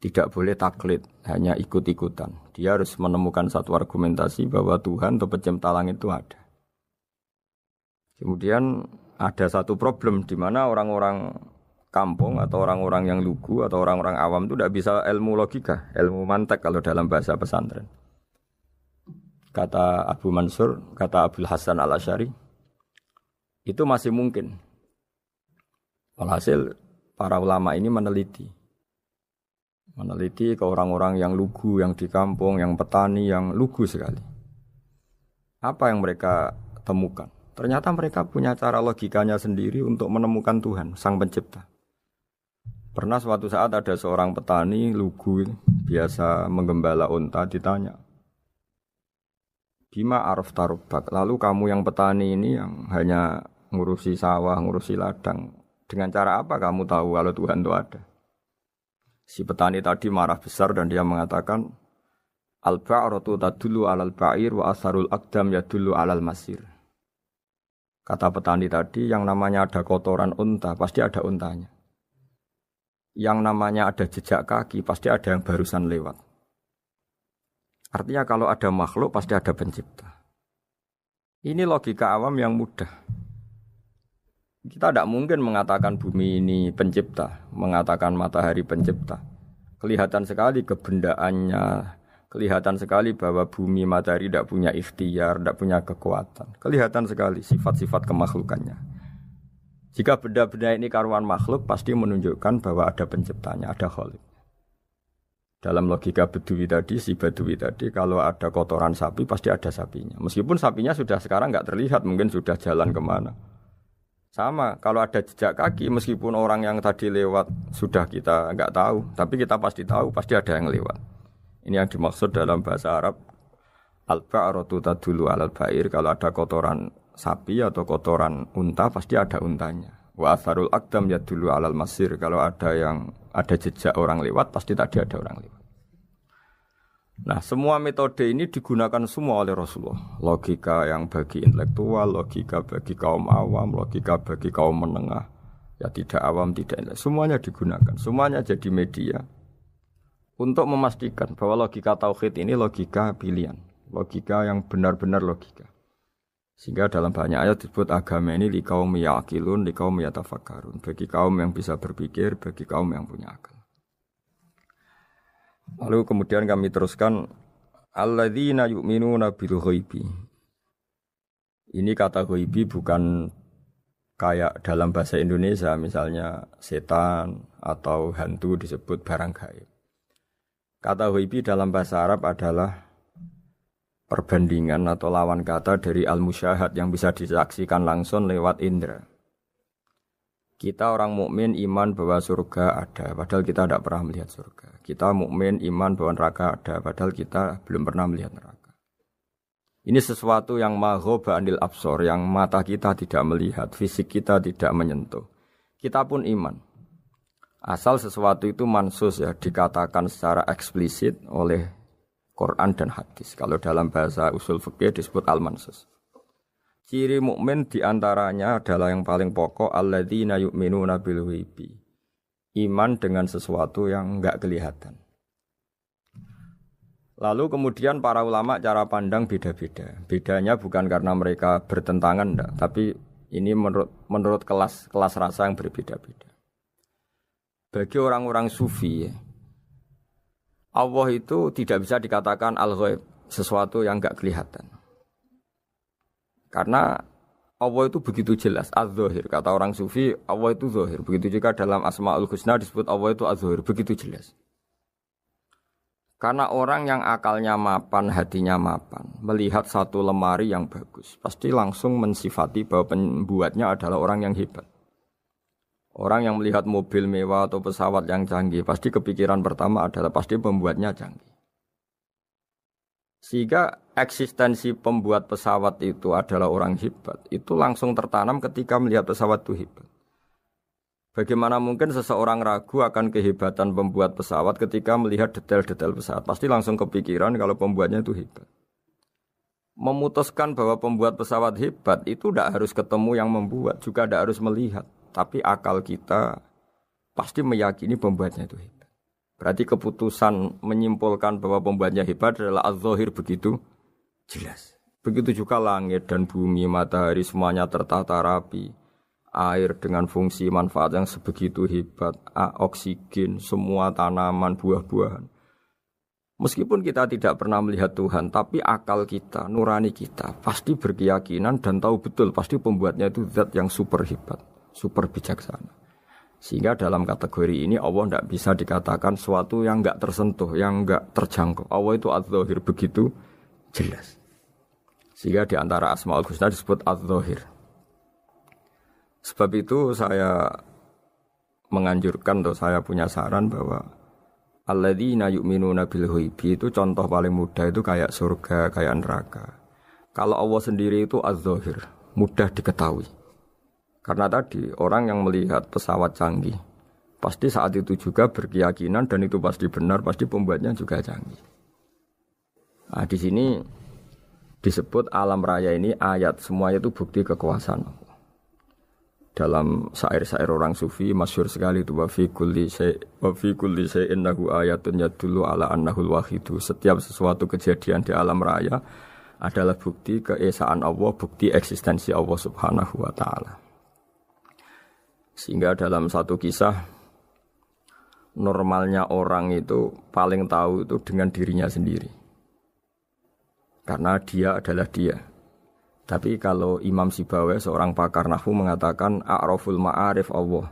[SPEAKER 1] Tidak boleh taklid, hanya ikut-ikutan. Dia harus menemukan satu argumentasi bahwa Tuhan atau pencipta langit itu ada. Kemudian ada satu problem di mana orang-orang kampung atau orang-orang yang lugu atau orang-orang awam itu tidak bisa ilmu logika, ilmu mantek kalau dalam bahasa pesantren. Kata Abu Mansur, kata Abul Hasan al-Asy'ari, itu masih mungkin. Walhasil para ulama ini meneliti ke orang-orang yang lugu, yang di kampung, yang petani, yang lugu sekali. Apa yang mereka temukan? Ternyata mereka punya cara logikanya sendiri untuk menemukan Tuhan, Sang Pencipta. Pernah suatu saat ada seorang petani lugu biasa menggembala unta ditanya, Bima araf tarubak, lalu kamu yang petani ini yang hanya ngurusi sawah, ngurusi ladang, dengan cara apa kamu tahu kalau Tuhan itu ada? Si petani tadi marah besar dan dia mengatakan, Al-ba'ratu tadullu alal ba'ir wa asarul aqdam yadullu alal masir. Kata petani tadi, yang namanya ada kotoran unta, pasti ada untanya. Yang namanya ada jejak kaki, pasti ada yang barusan lewat. Artinya kalau ada makhluk, pasti ada pencipta. Ini logika awam yang mudah. Kita tidak mungkin mengatakan bumi ini pencipta, mengatakan matahari pencipta. Kelihatan sekali kebendaannya, kelihatan sekali bahwa bumi matahari tidak punya ikhtiar, tidak punya kekuatan. Kelihatan sekali sifat-sifat kemakhlukannya. Jika benda-benda ini karuan makhluk, pasti menunjukkan bahwa ada penciptanya, ada khalik. Dalam logika Badui tadi, si Badui tadi, kalau ada kotoran sapi, pasti ada sapinya. Meskipun sapinya sudah sekarang nggak terlihat, mungkin sudah jalan kemana. Sama, kalau ada jejak kaki, meskipun orang yang tadi lewat sudah kita nggak tahu, tapi kita pasti tahu, pasti ada yang lewat. Ini yang dimaksud dalam bahasa Arab, al-ba'ratu tadullu alal ba'ir, kalau ada kotoran sapi atau kotoran unta, pasti ada untanya. Wa atharul aqdam yadullu alal masir. Kalau ada jejak orang lewat, pasti tadi ada orang lewat. Nah, semua metode ini digunakan semua oleh Rasulullah. Logika yang bagi intelektual, logika bagi kaum awam, logika bagi kaum menengah. Ya tidak awam, tidak intelektual. Semuanya digunakan. Semuanya jadi media untuk memastikan bahwa logika tauhid ini logika pilihan. Logika yang benar-benar logika. Sehingga dalam banyak ayat disebut agama ini li kaum yaqilun, li kaum yatafakkarun. Bagi kaum yang bisa berpikir, bagi kaum yang punya akal. Lalu kemudian kami teruskan alladzina yu'minuna bil ghaibi. Ini kata ghaibi bukan kayak dalam bahasa Indonesia misalnya setan atau hantu disebut barang gaib. Kata ghaibi dalam bahasa Arab adalah perbandingan atau lawan kata dari al-musyahad yang bisa disaksikan langsung lewat indera. Kita orang mukmin iman bahwa surga ada, padahal kita tidak pernah melihat surga. Kita mukmin iman bahwa neraka ada, padahal kita belum pernah melihat neraka. Ini sesuatu yang maghoba anil absor, yang mata kita tidak melihat, fisik kita tidak menyentuh. Kita pun iman. Asal sesuatu itu mansus ya, dikatakan secara eksplisit oleh Quran dan hadis. Kalau dalam bahasa usul fikih disebut al-mansus. Ciri mukmin diantaranya adalah yang paling pokok alladzina yu'minuna bil ghaibi. Iman dengan sesuatu yang enggak kelihatan. Lalu kemudian para ulama cara pandang beda-beda. Bedanya bukan karena mereka bertentangan enggak, tapi ini menurut kelas rasa yang berbeda-beda. Bagi orang-orang sufi ya, Allah itu tidak bisa dikatakan al-ghaib, sesuatu yang enggak kelihatan. Karena Allah itu begitu jelas, az-zahir. Kata orang sufi, Allah itu zahir. Begitu juga dalam Asmaul Husna disebut Allah itu az-zahir, begitu jelas. Karena orang yang akalnya mapan, hatinya mapan, melihat satu lemari yang bagus, pasti langsung mensifati bahwa pembuatnya adalah orang yang hebat. Orang yang melihat mobil mewah atau pesawat yang canggih, pasti kepikiran pertama adalah pasti pembuatnya canggih. Sehingga eksistensi pembuat pesawat itu adalah orang hebat, itu langsung tertanam ketika melihat pesawat itu hebat. Bagaimana mungkin seseorang ragu akan kehebatan pembuat pesawat ketika melihat detail-detail pesawat? Pasti langsung kepikiran kalau pembuatnya itu hebat. Memutuskan bahwa pembuat pesawat hebat itu tidak harus ketemu yang membuat, juga tidak harus melihat. Tapi akal kita pasti meyakini pembuatnya itu hebat. Berarti keputusan menyimpulkan bahwa pembuatnya hebat adalah az-zahir begitu jelas. Begitu juga langit dan bumi, matahari semuanya tertata rapi. Air dengan fungsi manfaat yang sebegitu hebat, oksigen, semua tanaman, buah-buahan. Meskipun kita tidak pernah melihat Tuhan, tapi akal kita, nurani kita pasti berkeyakinan dan tahu betul pasti pembuatnya itu zat yang super hebat, super bijaksana. Sehingga dalam kategori ini Allah tidak bisa dikatakan sesuatu yang enggak tersentuh, yang enggak terjangkau. Allah itu az-zahir begitu jelas. Sehingga di antara Asmaul Husna disebut az-zahir. Sebab itu saya menganjurkan atau saya punya saran bahwa alladzina yu'minuna bil ghaibi itu contoh paling mudah itu kayak surga, kayak neraka. Kalau Allah sendiri itu az-zahir, mudah diketahui. Karena tadi orang yang melihat pesawat canggih pasti saat itu juga berkeyakinan dan itu pasti benar, pasti pembuatnya juga canggih. Nah, di sini disebut alam raya ini ayat, semuanya itu bukti kekuasaan Allah. Dalam syair-syair orang sufi masyhur sekali itu wa fi kulli syai'in lahu ayatun yadullu ala annahul wahidu. Setiap sesuatu kejadian di alam raya adalah bukti keesaan Allah, bukti eksistensi Allah Subhanahu wa taala. Sehingga dalam satu kisah normalnya orang itu paling tahu itu dengan dirinya sendiri. Karena dia adalah dia. Tapi kalau Imam Sibawai, seorang pakar nahwu mengatakan a'raful ma'arif Allah.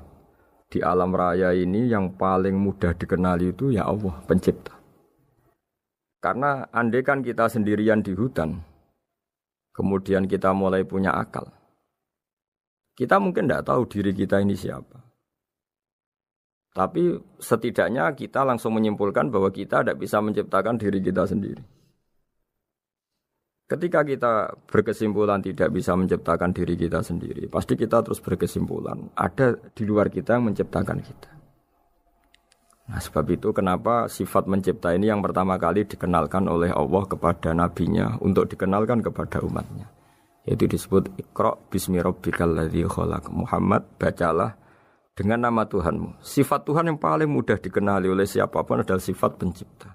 [SPEAKER 1] Di alam raya ini yang paling mudah dikenali itu ya Allah, pencipta. Karena andai kan kita sendirian di hutan, kemudian kita mulai punya akal, kita mungkin tidak tahu diri kita ini siapa. Tapi setidaknya kita langsung menyimpulkan bahwa kita tidak bisa menciptakan diri kita sendiri. Ketika kita berkesimpulan tidak bisa menciptakan diri kita sendiri, pasti kita terus berkesimpulan ada di luar kita yang menciptakan kita. Nah, sebab itu kenapa sifat mencipta ini yang pertama kali dikenalkan oleh Allah kepada nabinya untuk dikenalkan kepada umatnya. Yaitu disebut Iqra bismi rabbikal ladzi khalaq. Muhammad, bacalah dengan nama Tuhanmu. Sifat Tuhan yang paling mudah dikenali oleh siapapun adalah sifat pencipta.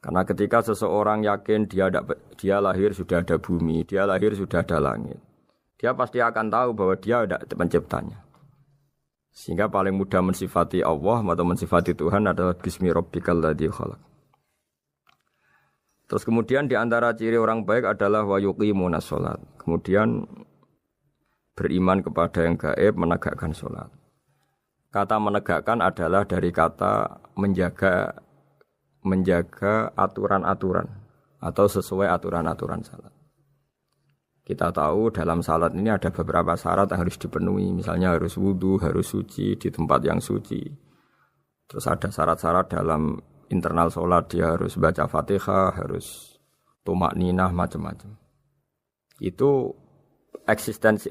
[SPEAKER 1] Karena ketika seseorang yakin dia lahir sudah ada bumi, dia lahir sudah ada langit, dia pasti akan tahu bahwa dia ada penciptanya. Sehingga paling mudah mensifati Allah atau mensifati Tuhan adalah bismi rabbikal ladzi khalaq. Terus kemudian di antara ciri orang baik adalah wa yuqimunas shalat. Kemudian beriman kepada yang gaib, menegakkan salat. Kata menegakkan adalah dari kata menjaga aturan-aturan atau sesuai aturan-aturan salat. Kita tahu dalam salat ini ada beberapa syarat yang harus dipenuhi. Misalnya harus wudu, harus suci di tempat yang suci. Terus ada syarat-syarat dalam internal salat, dia harus baca Fatihah, harus tumakninah, macam-macam. Itu eksistensi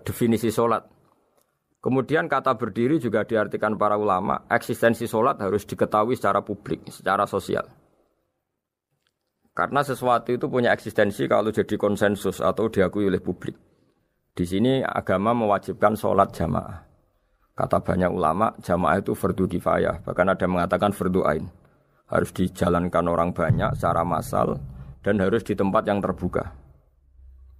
[SPEAKER 1] definisi salat. Kemudian kata berdiri juga diartikan para ulama, eksistensi sholat harus diketahui secara publik, secara sosial. Karena sesuatu itu punya eksistensi kalau jadi konsensus atau diakui oleh publik. Di sini agama mewajibkan sholat jamaah. Kata banyak ulama, jamaah itu fardu kifayah, bahkan ada mengatakan fardu ain. Harus dijalankan orang banyak secara massal dan harus di tempat yang terbuka.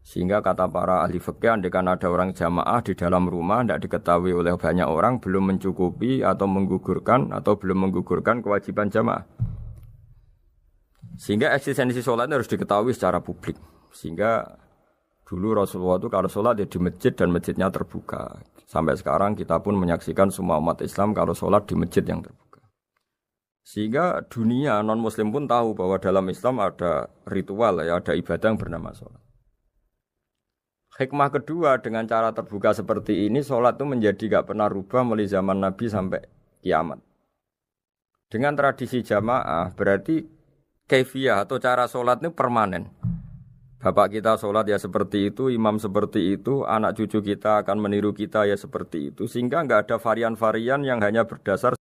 [SPEAKER 1] Sehingga kata para ahli fikih, andaikan ada orang jamaah di dalam rumah tidak diketahui oleh banyak orang, belum mencukupi atau belum menggugurkan kewajiban jamaah. Sehingga eksistensi sholat harus diketahui secara publik. Sehingga dulu Rasulullah itu kalau sholat ya di masjid dan masjidnya terbuka. Sampai sekarang kita pun menyaksikan semua umat Islam kalau sholat di masjid yang terbuka. Sehingga dunia non-muslim pun tahu bahwa dalam Islam ada ritual, ada ibadah yang bernama sholat. Hikmah kedua dengan cara terbuka seperti ini, sholat itu menjadi gak pernah rubah mulai zaman Nabi sampai kiamat. Dengan tradisi jamaah berarti kaifiyah atau cara sholat ini permanen. Bapak kita sholat ya seperti itu, imam seperti itu, anak cucu kita akan meniru kita ya seperti itu. Sehingga gak ada varian-varian yang hanya berdasar